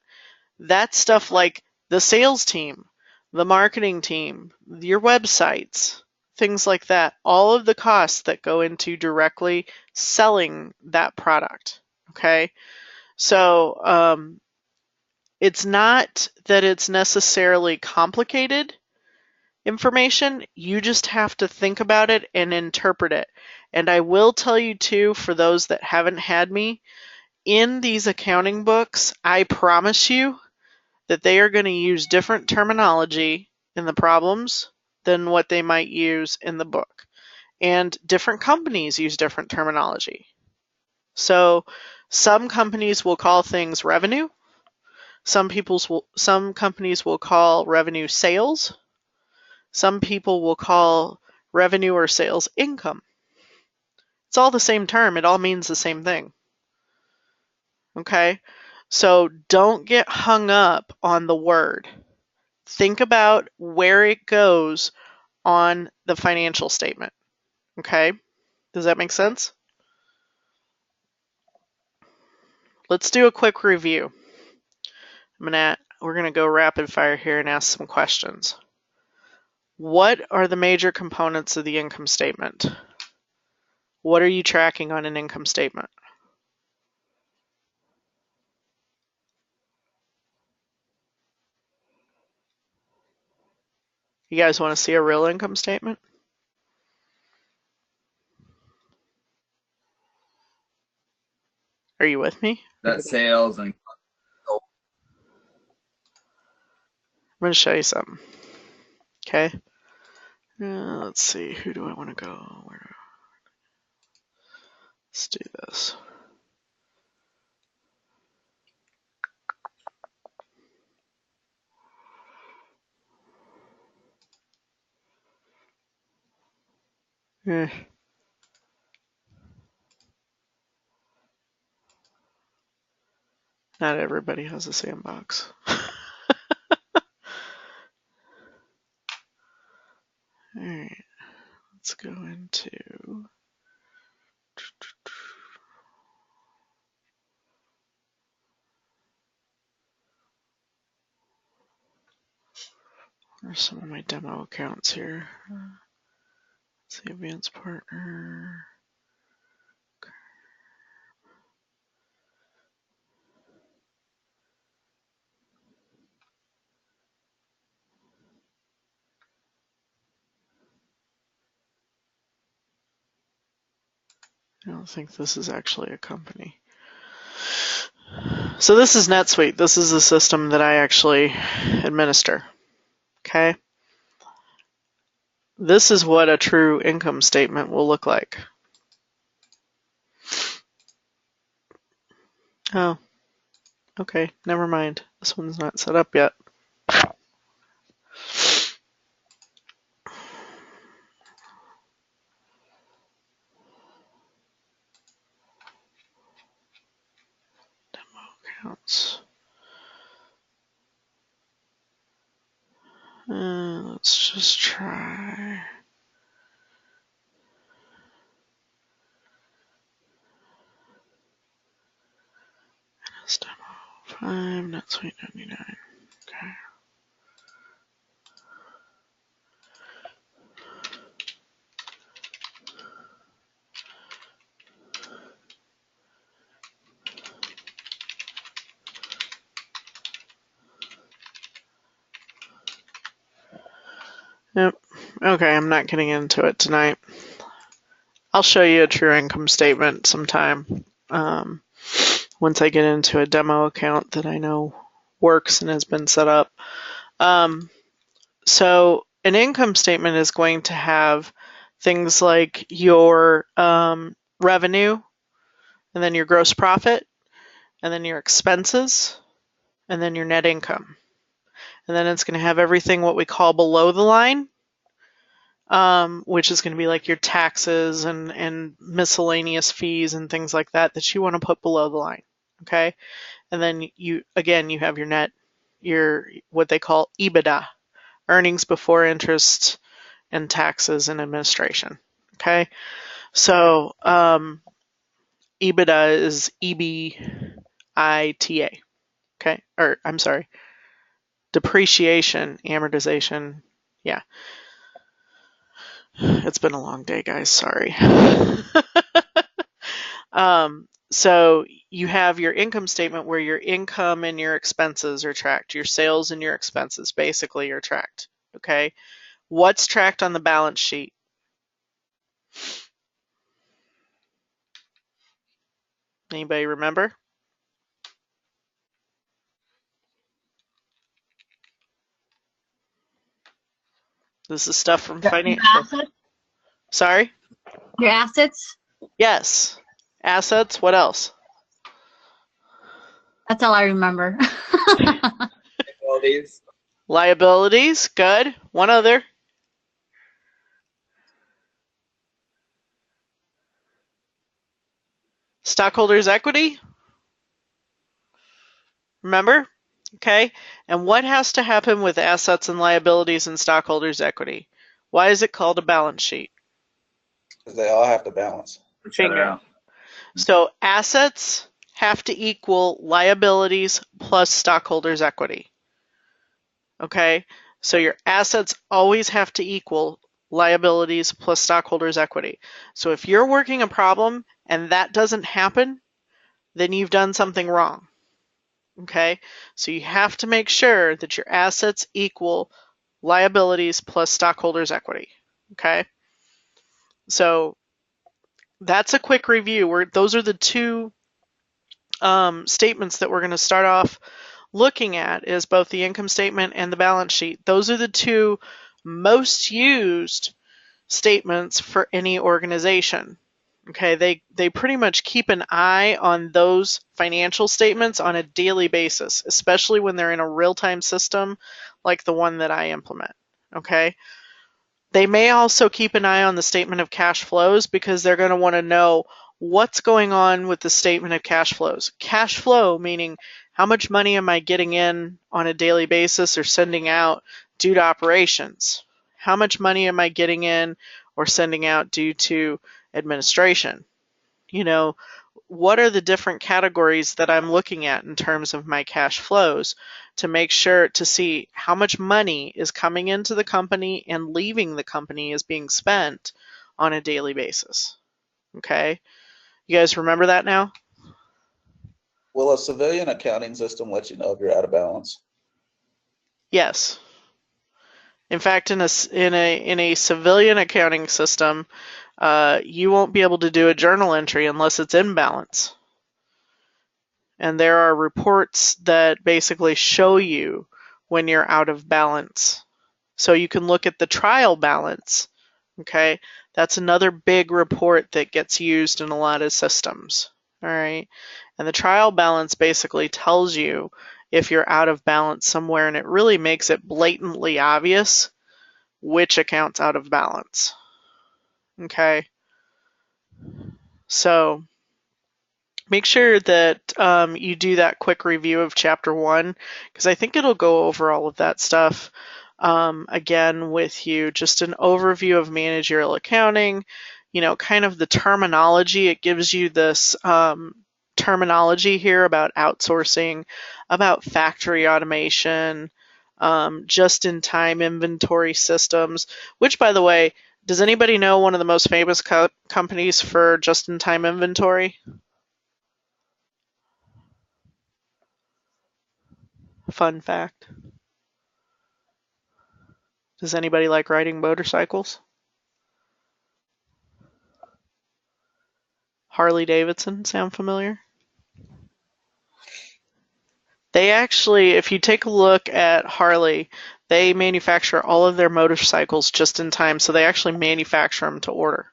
That's stuff like the sales team, the marketing team, your websites, things like that. All of the costs that go into directly selling that product. Okay? So it's not that it's necessarily complicated information. You just have to think about it and interpret it. And I will tell you too, for those that haven't had me, in these accounting books, I promise you that they are going to use different terminology in the problems than what they might use in the book. And different companies use different terminology. So some companies will call things revenue. Some companies will call revenue sales. Some people will call revenue or sales income. It's all the same term. It all means the same thing. Okay? So don't get hung up on the word. Think about where it goes on the financial statement. Okay? Does that make sense? Let's do a quick review. We're going to go rapid fire here and ask some questions. What are the major components of the income statement? What are you tracking on an income statement? You guys want to see a real income statement? Are you with me? That sales and I'm going to show you something. Okay. Let's see. Who do I want to go? Let's do this. Not everybody has a sandbox. All right. Let's go into. Where's some of my demo accounts here? Let's see, advanced partner. I don't think this is actually a company. So this is NetSuite. This is the system that I actually administer. Okay. This is what a true income statement will look like. Oh, okay. Never mind. This one's not set up yet. accounts. Let's just try. Demo 5, NetSuite 99. Okay. Yep. Okay, I'm not getting into it tonight. I'll show you a true income statement sometime once I get into a demo account that I know works and has been set up. So an income statement is going to have things like your revenue, and then your gross profit, and then your expenses, and then your net income. And then it's going to have everything what we call below the line, which is going to be like your taxes and miscellaneous fees and things like that that you want to put below the line. Okay. And then you have your net, your what they call EBITDA, earnings before interest and taxes and administration. Okay. So EBITDA is EBITA. Okay. Or I'm sorry, depreciation, amortization. Yeah. It's been a long day, guys. Sorry. So you have your income statement where your income and your expenses are tracked. Your sales and your expenses basically are tracked. Okay. What's tracked on the balance sheet? Anybody remember? This is stuff from financial. Sorry? Your assets? Yes. Assets. What else? That's all I remember. Liabilities. Liabilities. Good. One other. Stockholders' equity. Remember? Okay. And what has to happen with assets and liabilities and stockholders' equity? Why is it called a balance sheet? Because they all have to balance. Bingo. So assets have to equal liabilities plus stockholders' equity. Okay. So your assets always have to equal liabilities plus stockholders' equity. So if you're working a problem and that doesn't happen, then you've done something wrong. Okay, so you have to make sure that your assets equal liabilities plus stockholders' equity. Okay, so that's a quick review. Those are the two statements that we're going to start off looking at, is both the income statement and the balance sheet. Those are the two most used statements for any organization. Okay, they pretty much keep an eye on those financial statements on a daily basis, especially when they're in a real-time system like the one that I implement. Okay, they may also keep an eye on the statement of cash flows because they're going to want to know what's going on with the statement of cash flows. Cash flow meaning how much money am I getting in on a daily basis or sending out due to operations? How much money am I getting in or sending out due to administration? You know, what are the different categories that I'm looking at in terms of my cash flows to make sure to see how much money is coming into the company and leaving the company is being spent on a daily basis. Okay, you guys remember that now? Will a civilian accounting system let you know if you're out of balance? Yes. In fact, in a civilian accounting system, you won't be able to do a journal entry unless it's in balance. And there are reports that basically show you when you're out of balance. So you can look at the trial balance. Okay, that's another big report that gets used in a lot of systems. All right, and the trial balance basically tells you if you're out of balance somewhere, and it really makes it blatantly obvious which account's out of balance. Okay, so make sure that you do that quick review of Chapter 1, because I think it'll go over all of that stuff again with you. Just an overview of managerial accounting, kind of the terminology. It gives you this terminology here about outsourcing, about factory automation, just-in-time inventory systems, which, by the way, does anybody know one of the most famous companies for just-in-time inventory? Fun fact. Does anybody like riding motorcycles? Harley Davidson sound familiar? They actually, if you take a look at Harley, they manufacture all of their motorcycles just in time, so they actually manufacture them to order.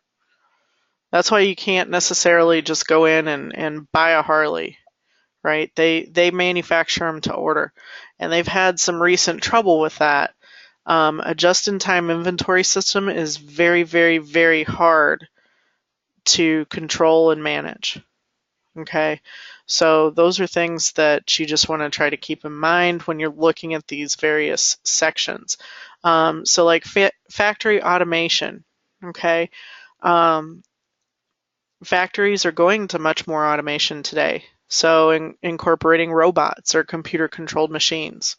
That's why you can't necessarily just go in and buy a Harley, right? They manufacture them to order, and they've had some recent trouble with that. A just-in-time inventory system is very, very, very hard to control and manage. Okay, so those are things that you just want to try to keep in mind when you're looking at these various sections. So like factory automation, okay? Factories are going to much more automation today. So incorporating robots or computer-controlled machines.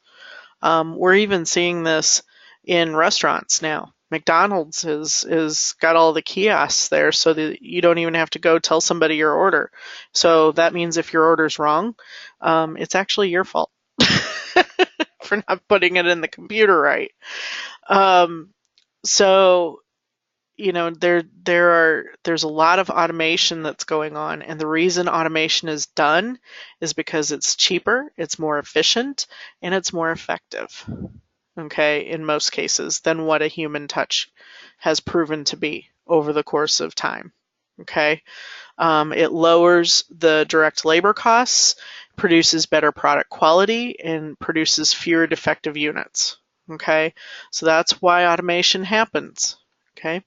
We're even seeing this in restaurants now. McDonald's is got all the kiosks there so that you don't even have to go tell somebody your order. So that means if your order's wrong, it's actually your fault for not putting it in the computer right. So there's a lot of automation that's going on, and the reason automation is done is because it's cheaper, it's more efficient, and it's more effective. Okay, in most cases, than what a human touch has proven to be over the course of time. Okay, it lowers the direct labor costs, produces better product quality, and produces fewer defective units. Okay, so that's why automation happens. Okay,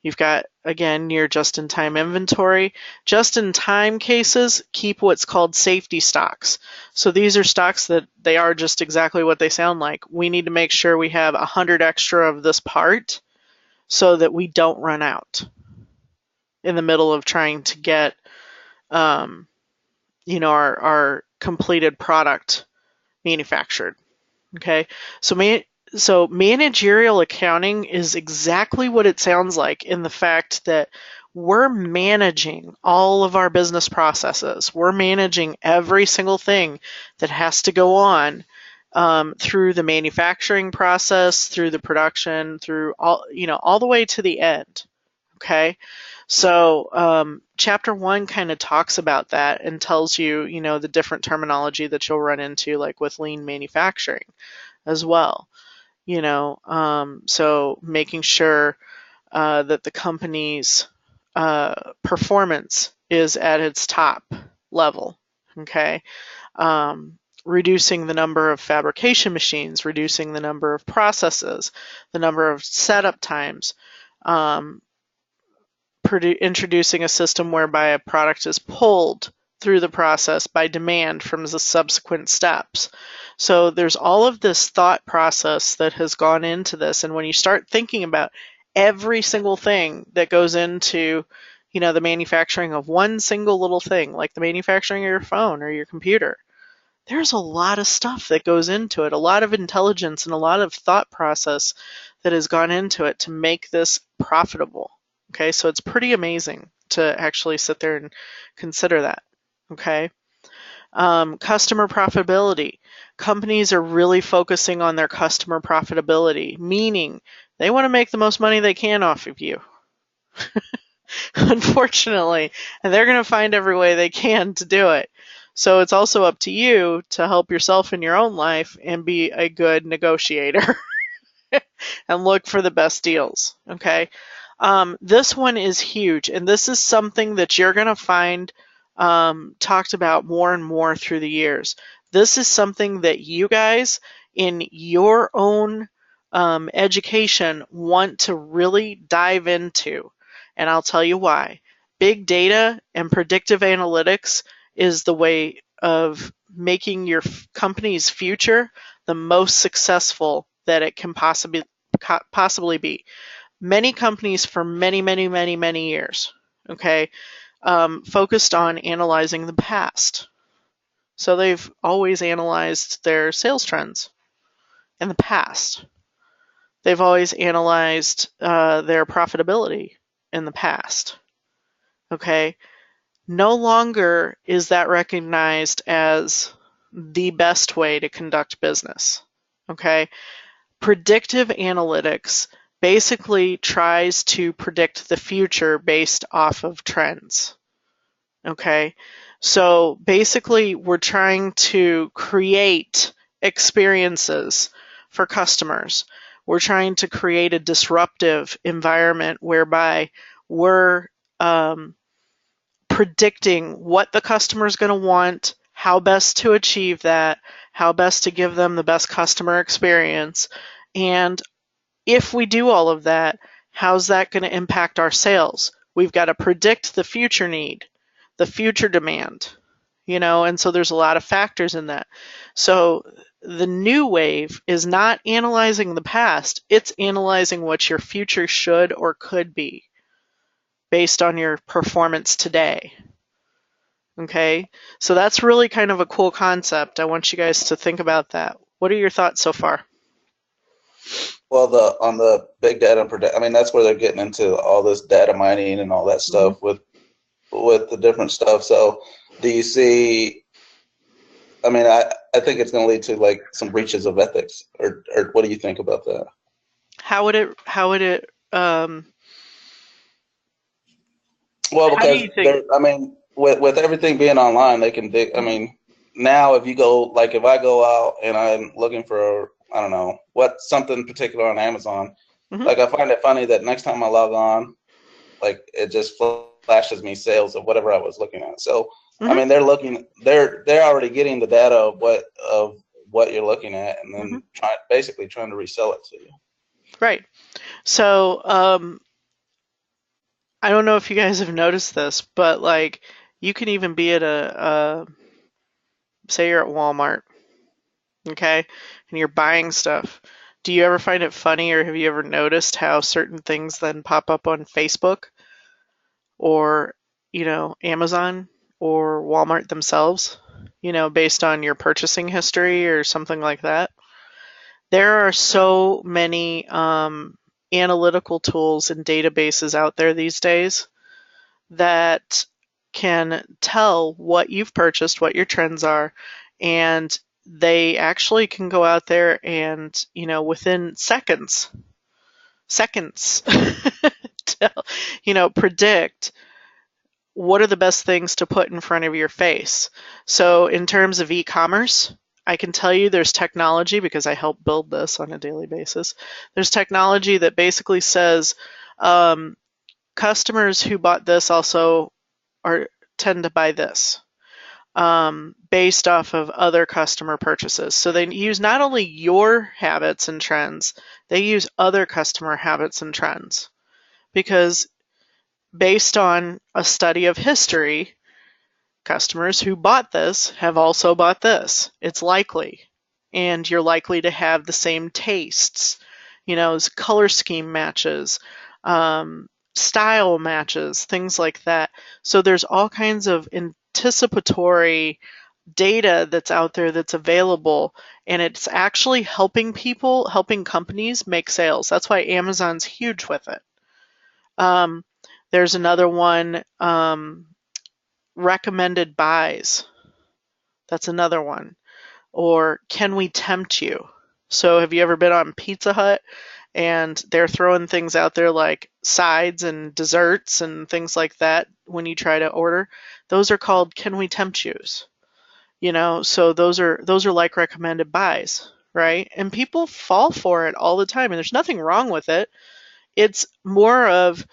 you've got, again, your just-in-time inventory. Just-in-time cases keep what's called safety stocks. So these are stocks that they are just exactly what they sound like. We need to make sure we have 100 extra of this part so that we don't run out in the middle of trying to get our completed product manufactured. Okay, so managerial accounting is exactly what it sounds like, in the fact that we're managing all of our business processes. We're managing every single thing that has to go on through the manufacturing process, through the production, through all the way to the end. Okay, so chapter 1 kind of talks about that and tells you, the different terminology that you'll run into, like with lean manufacturing as well. So making sure that the company's performance is at its top level. Okay, reducing the number of fabrication machines, reducing the number of processes, the number of setup times, introducing a system whereby a product is pulled through the process by demand from the subsequent steps. So there's all of this thought process that has gone into this, and when you start thinking about every single thing that goes into the manufacturing of one single little thing, like the manufacturing of your phone or your computer, there's a lot of stuff that goes into it, a lot of intelligence and a lot of thought process that has gone into it to make this profitable. Okay, so it's pretty amazing to actually sit there and consider that. Okay, customer profitability. Companies are really focusing on their customer profitability, meaning they want to make the most money they can off of you. Unfortunately, and they're going to find every way they can to do it. So it's also up to you to help yourself in your own life and be a good negotiator and look for the best deals. Okay, this one is huge, and this is something that you're going to find talked about more and more through the years. This is something that you guys in your own education want to really dive into, and I'll tell you why. Big data and predictive analytics is the way of making your company's future the most successful that it can possibly be. Many companies for many, many, many, many years, okay, focused on analyzing the past. So they've always analyzed their sales trends in the past. They've always analyzed their profitability in the past. Okay, no longer is that recognized as the best way to conduct business. Okay, predictive analytics basically tries to predict the future based off of trends. Okay, so basically we're trying to create experiences for customers. We're trying to create a disruptive environment whereby we're predicting what the customer is going to want, how best to achieve that, how best to give them the best customer experience. And if we do all of that, how's that going to impact our sales? We've got to predict the future need, the future demand, and so there's a lot of factors in that. So the new wave is not analyzing the past, it's analyzing what your future should or could be based on your performance today. Okay, so that's really kind of a cool concept. I want you guys to think about that. What are your thoughts so far? Well, on the big data, I mean, that's where they're getting into all this data mining and all that stuff with the different stuff. So do you see, I mean, I think it's going to lead to like some breaches of ethics, or what do you think about that? How would it well, because I mean, with everything being online, they can dig. I mean, now if I go out and I'm looking for, I don't know, something particular on Amazon, like I find it funny that next time I log on, like it just flashes me sales of whatever I was looking at. So I mean, they're already getting the data of what you're looking at, and then basically trying to resell it to you. Right. So I don't know if you guys have noticed this, but like you can even be at say you're at Walmart, okay, and you're buying stuff. Do you ever find it funny, or have you ever noticed how certain things then pop up on Facebook or, Amazon or Walmart themselves, based on your purchasing history or something like that? There are so many analytical tools and databases out there these days that can tell what you've purchased, what your trends are, and they actually can go out there and, within seconds, predict what are the best things to put in front of your face. So in terms of e-commerce, I can tell you there's technology, because I help build this on a daily basis. There's technology that basically says customers who bought this also tend to buy this based off of other customer purchases. So they use not only your habits and trends, they use other customer habits and trends. Because based on a study of history, customers who bought this have also bought this. It's likely. And you're likely to have the same tastes, color scheme matches, style matches, things like that. So there's all kinds of anticipatory data that's out there that's available, and it's actually helping companies make sales. That's why Amazon's huge with it. There's another one, recommended buys. That's another one. Or can we tempt you? So have you ever been on Pizza Hut and they're throwing things out there like sides and desserts and things like that when you try to order? Those are called can we tempt yous. So those are like recommended buys, right? And people fall for it all the time, and there's nothing wrong with it. It's more of,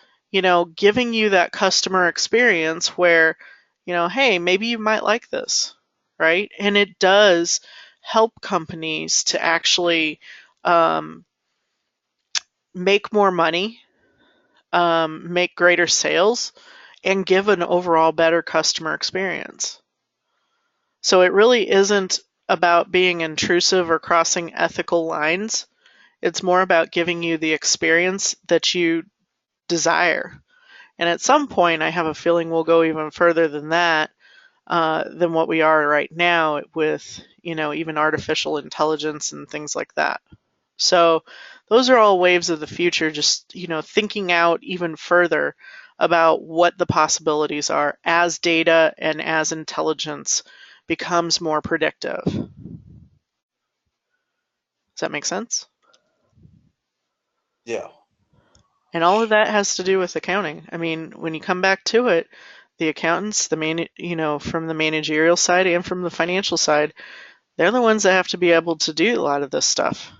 giving you that customer experience where, hey, maybe you might like this, right? And it does help companies to actually make more money, make greater sales, and give an overall better customer experience. So it really isn't about being intrusive or crossing ethical lines. It's more about giving you the experience that you desire. And at some point, I have a feeling we'll go even further than that, than what we are right now with, even artificial intelligence and things like that. So those are all waves of the future, just, thinking out even further about what the possibilities are as data and as intelligence becomes more predictive. Does that make sense? Yeah. And all of that has to do with accounting. I mean, when you come back to it, the accountants, from the managerial side and from the financial side, they're the ones that have to be able to do a lot of this stuff,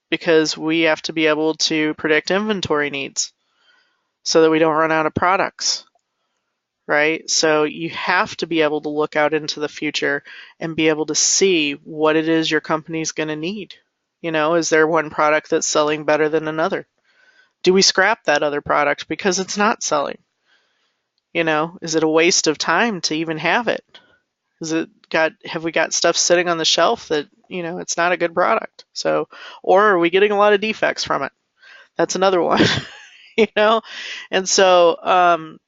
because we have to be able to predict inventory needs so that we don't run out of products, right? So you have to be able to look out into the future and be able to see what it is your company's going to need. Is there one product that's selling better than another? Do we scrap that other product because it's not selling? Is it a waste of time to even have it? Have we got stuff sitting on the shelf that, it's not a good product? So, or are we getting a lot of defects from it? That's another one, And so,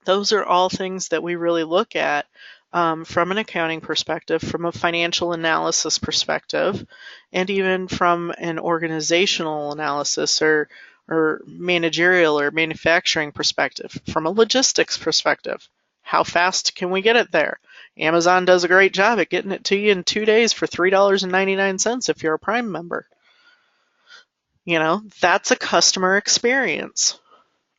those are all things that we really look at, from an accounting perspective, from a financial analysis perspective, and even from an organizational analysis or managerial or manufacturing perspective, from a logistics perspective. How fast can we get it there? Amazon does a great job at getting it to you in 2 days for $3.99 if you're a Prime member. That's a customer experience.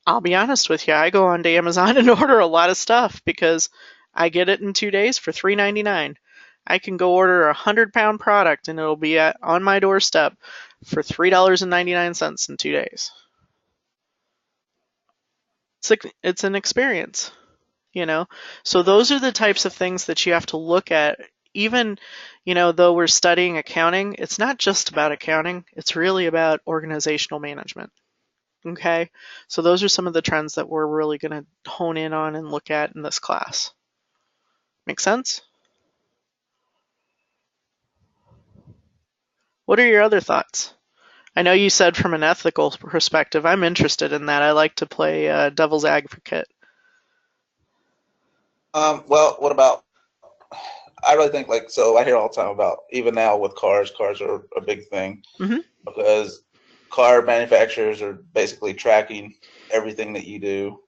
I'll be honest with you, I go onto Amazon and order a lot of stuff because I get it in 2 days for $3.99. I can go order a 100-pound product and it'll be on my doorstep for $3.99 in 2 days. It's an experience, So those are the types of things that you have to look at. Even, though we're studying accounting, it's not just about accounting. It's really about organizational management. Okay, so those are some of the trends that we're really going to hone in on and look at in this class. Make sense? What are your other thoughts? I know you said from an ethical perspective. I'm interested in that. I like to play devil's advocate. Well, what about? I really think so. I hear all the time about, even now with cars are a big thing, because car manufacturers are basically tracking everything that you do,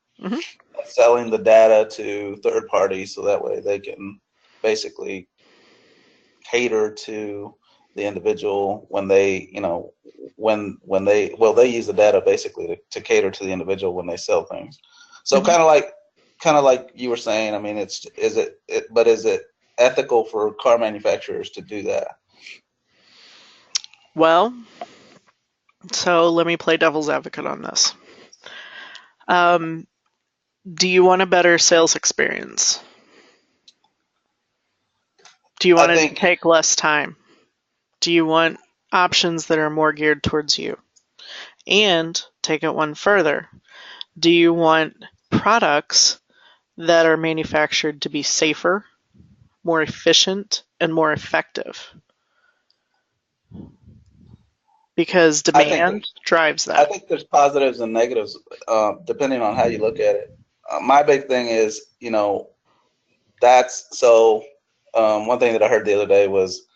selling the data to third parties, so that way they can basically cater to the individual when they, they use the data basically to cater to the individual when they sell things. So kind of like you were saying, I mean, is it ethical for car manufacturers to do that? Well, so let me play devil's advocate on this. Do you want a better sales experience? Do you want it to take less time? Do you want options that are more geared towards you? And take it one further. Do you want products that are manufactured to be safer, more efficient, and more effective? Because demand drives that. I think there's positives and negatives, depending on how you look at it. My big thing is, that's so. One thing that I heard the other day was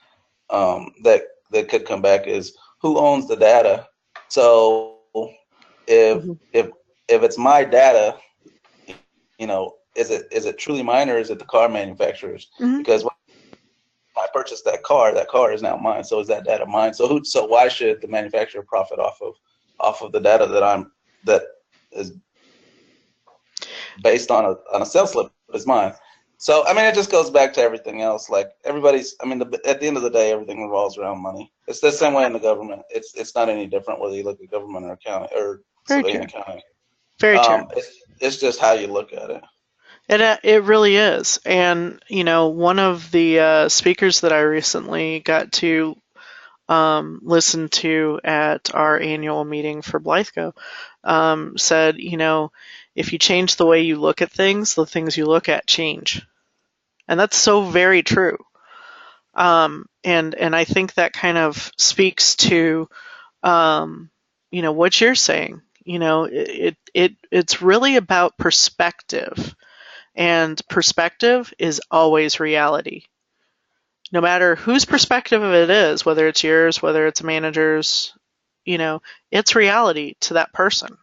that could come back is, who owns the data? So if it's my data, is it truly mine, or is it the car manufacturer's? Because when I purchased that car is now mine. So is that data mine? So why should the manufacturer profit off of the data that is based on a sales slip is mine? So, I mean, it just goes back to everything else. Like, everybody's, I mean, at the end of the day, everything revolves around money. It's the same way in the government. It's not any different whether you look at government or accounting or civilian accounting. Very true. It's just how you look at it. It really is. And, one of the speakers that I recently got to listen to at our annual meeting for Blythego said, if you change the way you look at things, the things you look at change. And that's so very true. And I think that kind of speaks to, what you're saying. It's really about perspective, and perspective is always reality. No matter whose perspective of it is, whether it's yours, whether it's a manager's, it's reality to that person,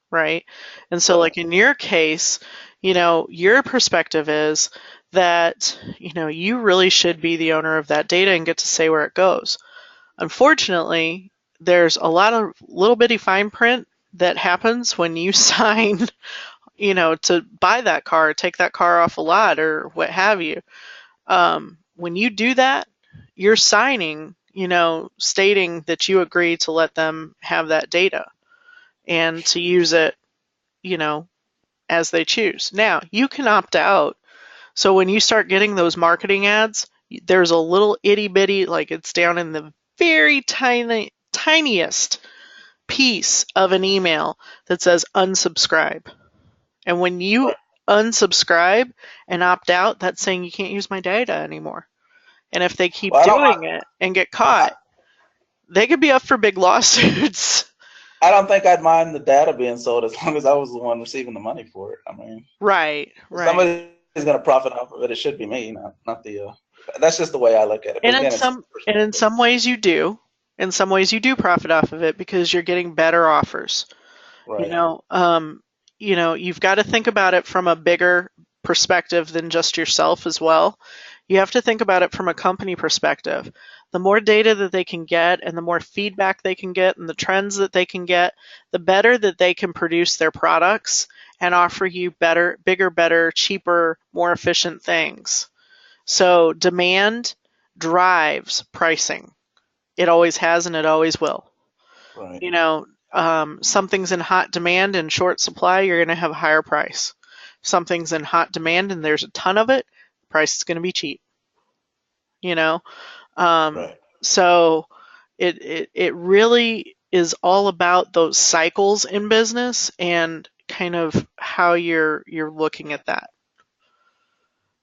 right? And so, like in your case, your perspective is that, you really should be the owner of that data and get to say where it goes. Unfortunately, there's a lot of little bitty fine print that happens when you sign, to buy that car, take that car off a lot, or what have you. When you do that, you're signing, stating that you agree to let them have that data and to use it, as they choose. Now, you can opt out. So when you start getting those marketing ads, there's a little itty bitty, like it's down in the very tiniest piece of an email that says unsubscribe. And when you unsubscribe and opt out, that's saying you can't use my data anymore. And if they keep doing it and get caught, they could be up for big lawsuits. I don't think I'd mind the data being sold as long as I was the one receiving the money for it. I mean, right. Somebody's going to profit off of it. It should be me, not the. That's just the way I look at it. And in some ways you do. In some ways you do profit off of it because you're getting better offers. Right. You've got to think about it from a bigger perspective than just yourself as well. You have to think about it from a company perspective. The more data that they can get and the more feedback they can get and the trends that they can get, the better that they can produce their products and offer you better, bigger, better, cheaper, more efficient things. So demand drives pricing. It always has and it always will. Right. Something's in hot demand and short supply, you're going to have a higher price. Something's in hot demand and there's a ton of it, the price is going to be cheap. Right. So it really is all about those cycles in business and kind of how you're looking at that.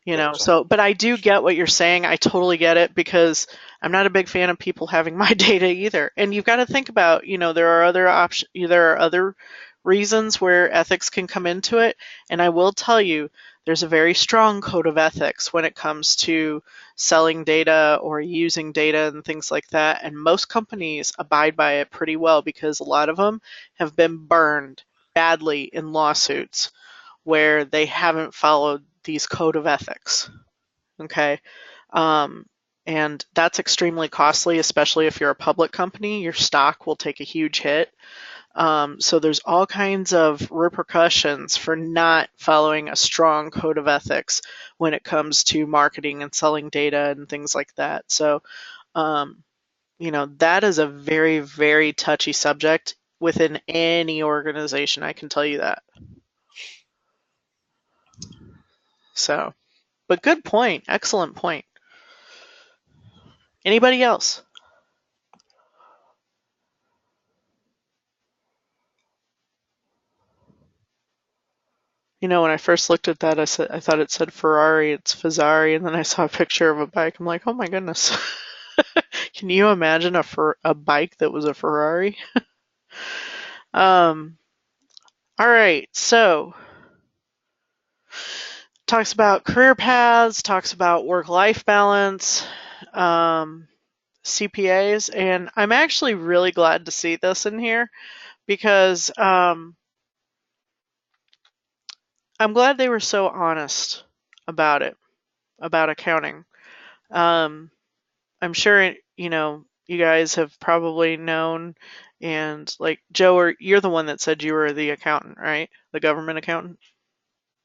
Gotcha. But I do get what you're saying. I totally get it because I'm not a big fan of people having my data either. And you've got to think about, there are other reasons where ethics can come into it. And I will tell you, there's a very strong code of ethics when it comes to selling data or using data and things like that. And most companies abide by it pretty well because a lot of them have been burned badly in lawsuits where they haven't followed these code of ethics. Okay. And that's extremely costly, especially if you're a public company. Your stock will take a huge hit. So there's all kinds of repercussions for not following a strong code of ethics when it comes to marketing and selling data and things like that. So, that is a very, very touchy subject within any organization. I can tell you that. So, but good point. Excellent point. Anybody else? When I first looked at that, I thought it said Ferrari. It's Fazzari, and then I saw a picture of a bike. I'm like, oh my goodness. Can you imagine a bike that was a Ferrari? All right, so talks about career paths, talks about work-life balance, CPAs, and I'm actually really glad to see this in here because I'm glad they were so honest about it, about accounting. I'm sure, you guys have probably known, and like Joe, you're the one that said you were the accountant, right? The government accountant?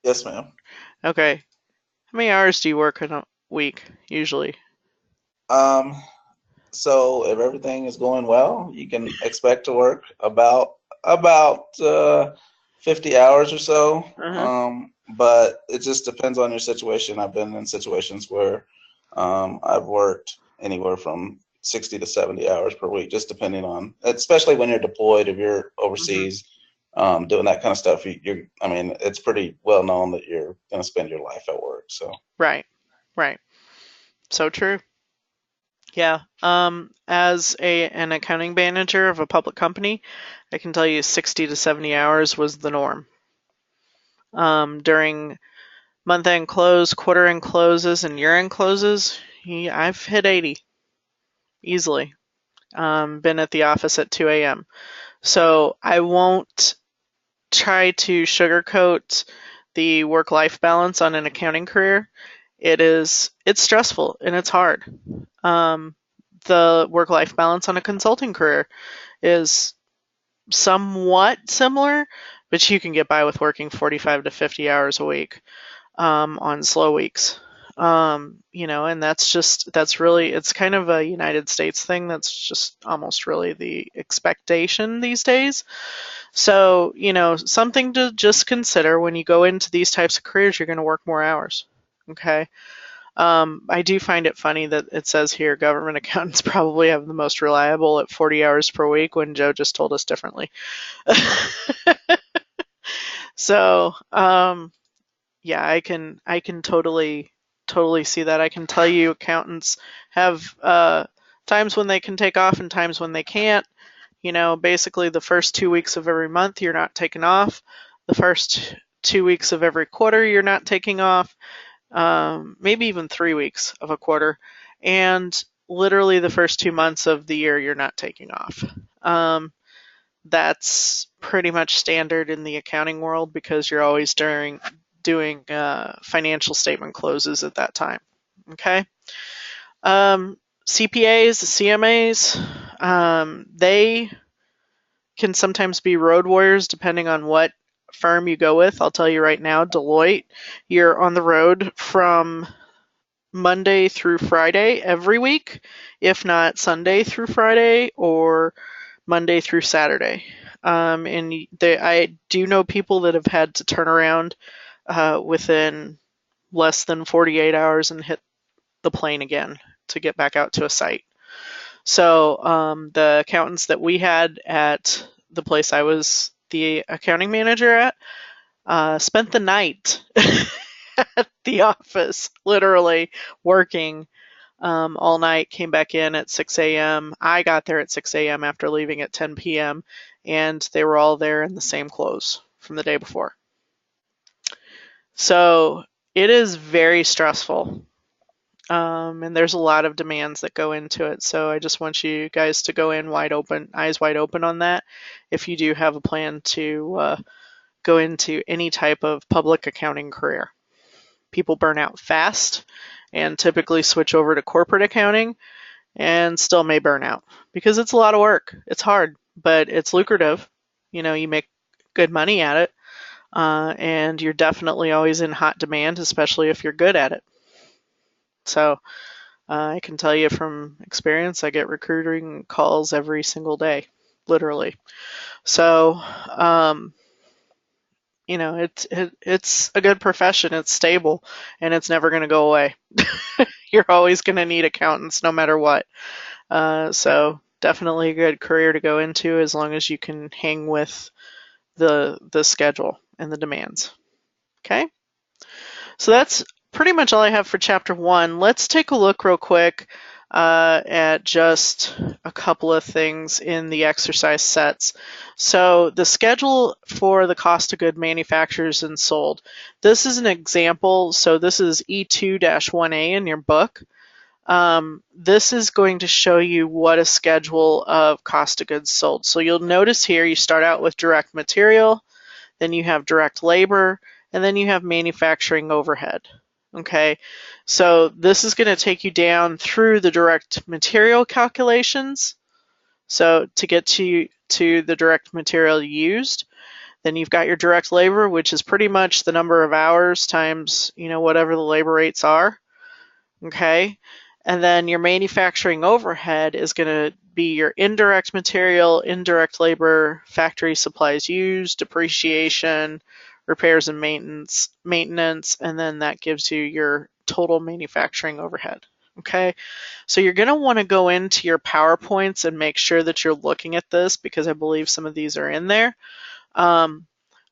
Yes, ma'am. Okay. How many hours do you work in a week, usually? So if everything is going well, you can expect to work about 50 hours or so. But it just depends on your situation. I've been in situations where I've worked anywhere from 60 to 70 hours per week, just depending on, especially when you're deployed, if you're overseas, doing that kind of stuff. It's pretty well known that you're going to spend your life at work. So right. Right. So true. Yeah. As an accounting manager of a public company, I can tell you 60 to 70 hours was the norm. During month-end close, quarter-end closes, and year-end closes, I've hit 80 easily. Been at the office at 2 a.m. So I won't try to sugarcoat the work-life balance on an accounting career. It's stressful and it's hard. The work-life balance on a consulting career is somewhat similar, but you can get by with working 45 to 50 hours a week on slow weeks. And that's really, it's kind of a United States thing. That's just almost really the expectation these days. So, something to just consider when you go into these types of careers, you're going to work more hours. Okay. I do find it funny that it says here government accountants probably have the most reliable at 40 hours per week when Joe just told us differently. So, yeah, I can totally see that. I can tell you accountants have times when they can take off and times when they can't. Basically the first 2 weeks of every month you're not taking off. The first 2 weeks of every quarter you're not taking off. Maybe even 3 weeks of a quarter. And literally the first 2 months of the year you're not taking off. That's pretty much standard in the accounting world because you're always doing financial statement closes at that time. Okay. CPAs, CMAs, they can sometimes be road warriors depending on what firm you go with. I'll tell you right now, Deloitte, you're on the road from Monday through Friday every week, if not Sunday through Friday or Monday through Saturday. I do know people that have had to turn around within less than 48 hours and hit the plane again to get back out to a site. So the accountants that we had at the place I was the accounting manager at spent the night at the office, literally working all night, came back in at 6 a.m. I got there at 6 a.m. after leaving at 10 p.m. and they were all there in the same clothes from the day before. So it is very stressful. And there's a lot of demands that go into it. So I just want you guys to go in eyes wide open on that. If you do have a plan to go into any type of public accounting career. People burn out fast and typically switch over to corporate accounting and still may burn out because it's a lot of work. It's hard, but it's lucrative. You make good money at it. And you're definitely always in hot demand, especially if you're good at it. So I can tell you from experience, I get recruiting calls every single day, literally. So, it's a good profession. It's stable, and it's never going to go away. You're always going to need accountants no matter what. So definitely a good career to go into as long as you can hang with the schedule and the demands. Okay? So that's pretty much all I have for chapter 1. Let's take a look real quick at just a couple of things in the exercise sets. So the schedule for the cost of goods manufactured and sold. This is an example. So this is E2-1A in your book. This is going to show you what a schedule of cost of goods sold. So you'll notice here you start out with direct material, then you have direct labor, and then you have manufacturing overhead. Okay, so this is going to take you down through the direct material calculations. So to get to the direct material used, then you've got your direct labor, which is pretty much the number of hours times, whatever the labor rates are. Okay, and then your manufacturing overhead is going to be your indirect material, indirect labor, factory supplies used, depreciation, repairs and maintenance, and then that gives you your total manufacturing overhead. Okay, so you're going to want to go into your PowerPoints and make sure that you're looking at this because I believe some of these are in there.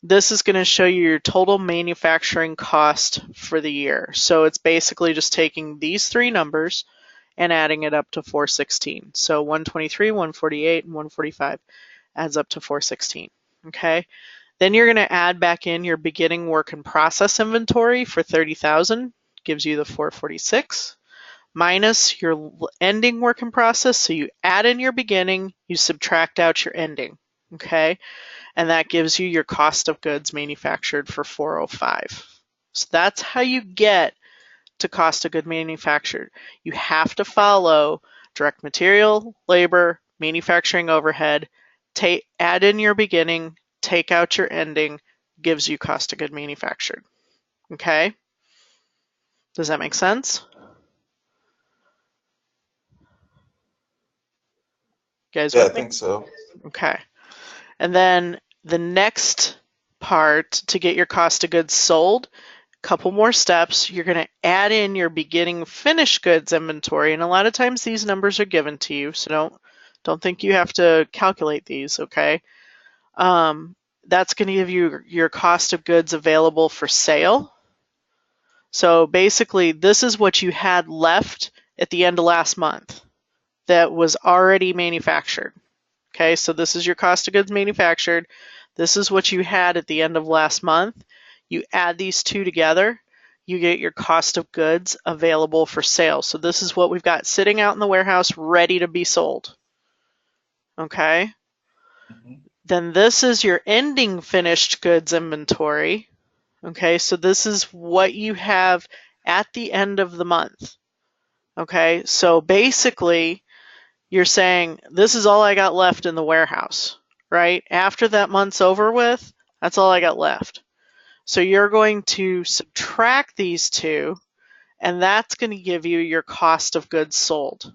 this is going to show you your total manufacturing cost for the year. So it's basically just taking these three numbers and adding it up to 416. So 123, 148, and 145 adds up to 416. Okay. Then you're going to add back in your beginning work in process inventory for 30,000, gives you the 446, minus your ending work in process. So you add in your beginning, you subtract out your ending. Okay. And that gives you your cost of goods manufactured for 405. So that's how you get to cost of goods manufactured. You have to follow direct material, labor, manufacturing overhead, add in your beginning, take out your ending, gives you cost of goods manufactured. Okay? Does that make sense? You guys Yeah, I with me? think so. Okay. And then the next part to get your cost of goods sold, couple more steps. You're going to add in your beginning finished goods inventory, and a lot of times these numbers are given to you, so don't think you have to calculate these. Okay, that's going to give you your cost of goods available for sale. So basically, this is what you had left at the end of last month that was already manufactured. Okay, so this is your cost of goods manufactured. This is what you had at the end of last month. You add these two together, you get your cost of goods available for sale. So this is what we've got sitting out in the warehouse ready to be sold. Okay. Then this is your ending finished goods inventory. Okay, so this is what you have at the end of the month. Okay, so basically you're saying this is all I got left in the warehouse, right? After that month's over with, that's all I got left. So you're going to subtract these two, and that's going to give you your cost of goods sold.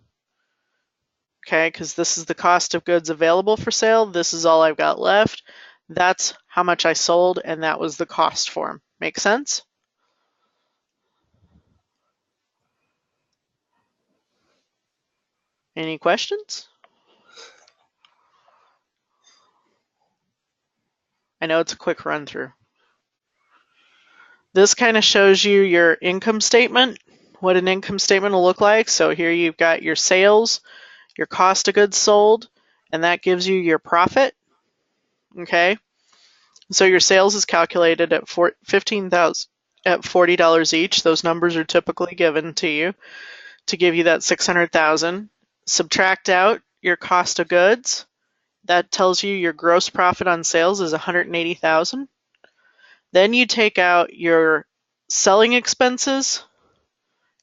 Okay, because this is the cost of goods available for sale. This is all I've got left. That's how much I sold, and that was the cost form. Make sense? Any questions? I know it's a quick run through. This kind of shows you your income statement, what an income statement will look like. So here you've got your sales, your cost of goods sold, and that gives you your profit. Okay. So your sales is calculated at $15,000 at $40 each. Those numbers are typically given to you to give you that 600,000. Subtract out your cost of goods. That tells you your gross profit on sales is 180,000. Then you take out your selling expenses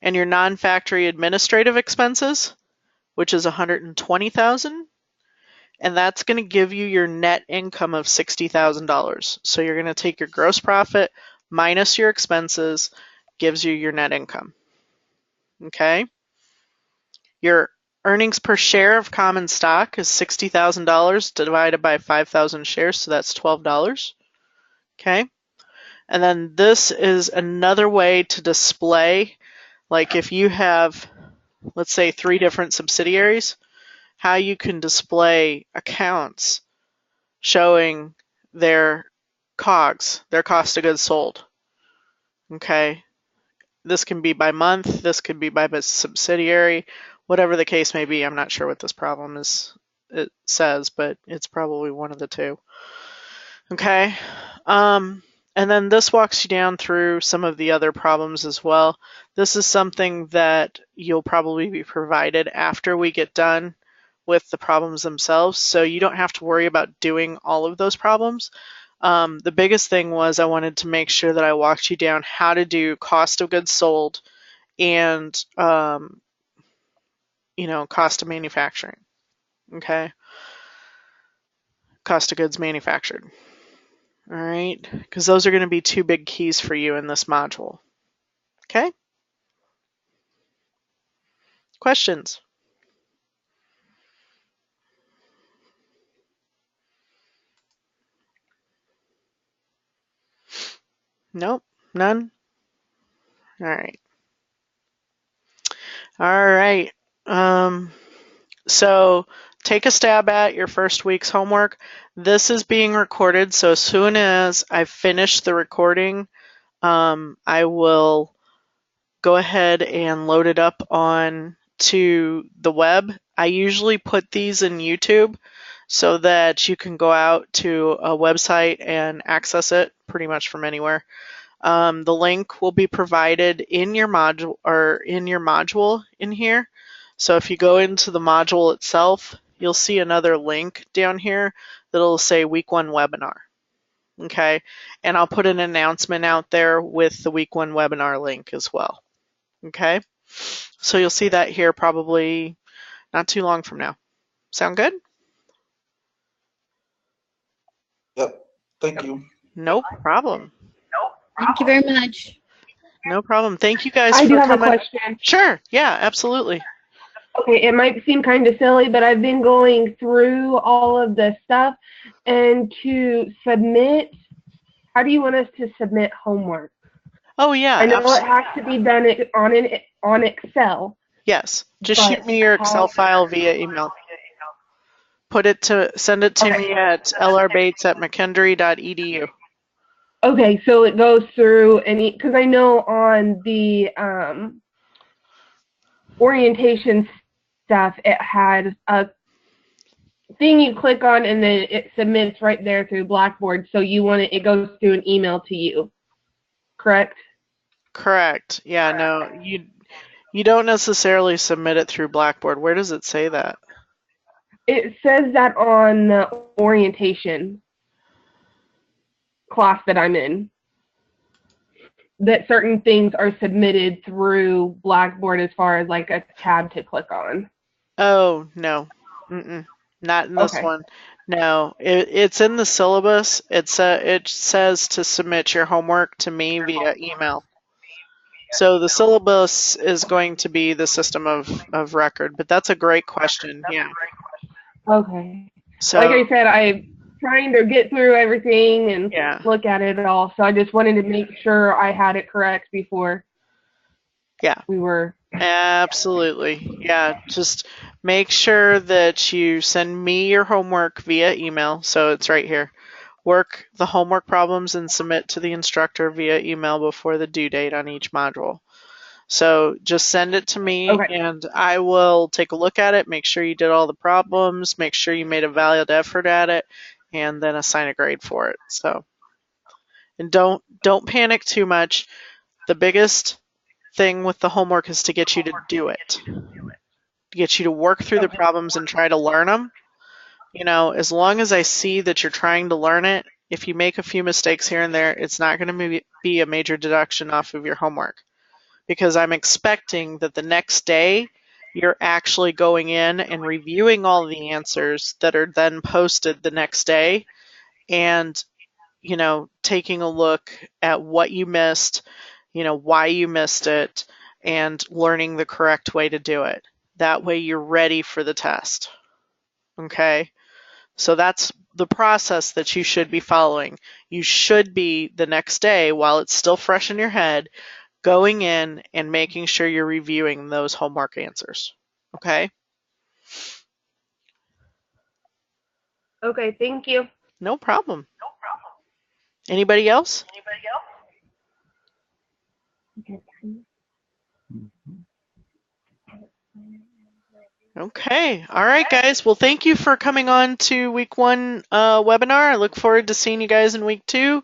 and your non-factory administrative expenses, which is 120,000, and that's going to give you your net income of $60,000. So you're going to take your gross profit minus your expenses, gives you your net income. Okay? Your earnings per share of common stock is $60,000 divided by 5,000 shares, so that's $12. Okay? And then this is another way to display, like if you have, let's say, 3 different subsidiaries, how you can display accounts showing their COGS, their cost of goods sold. Okay. This can be by month, this could be by subsidiary, whatever the case may be. I'm not sure what this problem is, it says, but it's probably one of the two. Okay. And then this walks you down through some of the other problems as well. This is something that you'll probably be provided after we get done with the problems themselves, so you don't have to worry about doing all of those problems. The biggest thing was I wanted to make sure that I walked you down how to do cost of goods sold and cost of manufacturing. Okay, cost of goods manufactured. All right, because those are going to be 2 big keys for you in this module. Okay? Questions? Nope, none? All right. All right. So take a stab at your first week's homework. This is being recorded, so as soon as I finish the recording, I will go ahead and load it up on to the web. I usually put these in YouTube so that you can go out to a website and access it pretty much from anywhere. The link will be provided in your module in here. So if you go into the module itself, you'll see another link down here that'll say week 1 webinar. Okay, and I'll put an announcement out there with the week 1 webinar link as well. Okay, so you'll see that here probably not too long from now. Sound good? Yep. Thank you. No problem. Thank you very much. No problem. Thank you guys I for do have coming. a question. Sure. Yeah, absolutely. Okay, it might seem kind of silly, but I've been going through all of the stuff, and to submit, how do you want us to submit homework? Oh yeah. I know it has to be done on Excel. Yes. Just shoot me your Excel file via email. Send it to me at lrbates@mckendree.edu. Okay, so it goes through because I know on the orientation stuff, it had a thing you click on and then it submits right there through Blackboard. So it goes through an email to you, correct? Correct. Yeah, no, you don't necessarily submit it through Blackboard. Where does it say that? It says that on the orientation class that I'm in, that certain things are submitted through Blackboard as far as like a tab to click on. Oh, no. Not in this one. No, it's in the syllabus. It says to submit your homework to me via email. So the syllabus is going to be the system of record, but that's a great question. Yeah. Okay. So, like I said, I'm trying to get through everything and look at it all. So I just wanted to make sure I had it correct before. Yeah. We were. Absolutely. Yeah. Just make sure that you send me your homework via email. So it's right here. Work the homework problems and submit to the instructor via email before the due date on each module. So just send it to me and I will take a look at it, make sure you did all the problems, make sure you made a valid effort at it, and then assign a grade for it. So, and don't panic too much. The biggest thing with the homework is to get you to do it, to get you to work through the problems and try to learn them. You know, as long as I see that you're trying to learn it, if you make a few mistakes here and there, it's not going to be a major deduction off of your homework, because I'm expecting that the next day you're actually going in and reviewing all the answers that are then posted the next day and, you know, taking a look at what you missed, you know, why you missed it, and learning the correct way to do it. That way you're ready for the test. Okay? So that's the process that you should be following. You should be the next day, while it's still fresh in your head, going in and making sure you're reviewing those homework answers. Okay? Okay, thank you. No problem. Anybody else? Okay. All right, guys. Well, thank you for coming on to week 1 webinar. I look forward to seeing you guys in week 2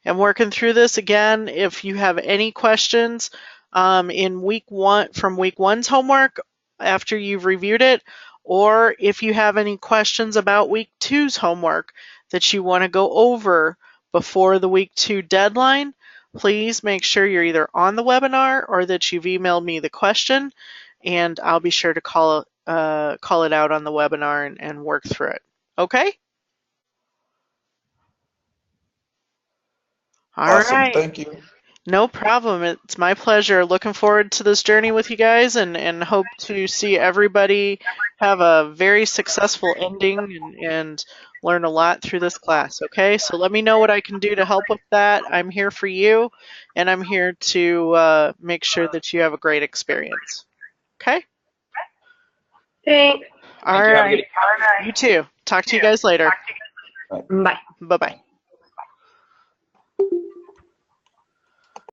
and working through this again. If you have any questions in week 1 from week 1's homework after you've reviewed it, or if you have any questions about week 2's homework that you want to go over before the week 2 deadline, please make sure you're either on the webinar or that you've emailed me the question, and I'll be sure to call it out on the webinar and work through it. Okay? Awesome. All right. Thank you. No problem. It's my pleasure. Looking forward to this journey with you guys, and hope to see everybody have a very successful ending and learn a lot through this class. Okay? So let me know what I can do to help with that. I'm here for you, and I'm here to make sure that you have a great experience. Okay? Thanks. All right. You too. Talk to you guys later. Bye. Bye-bye.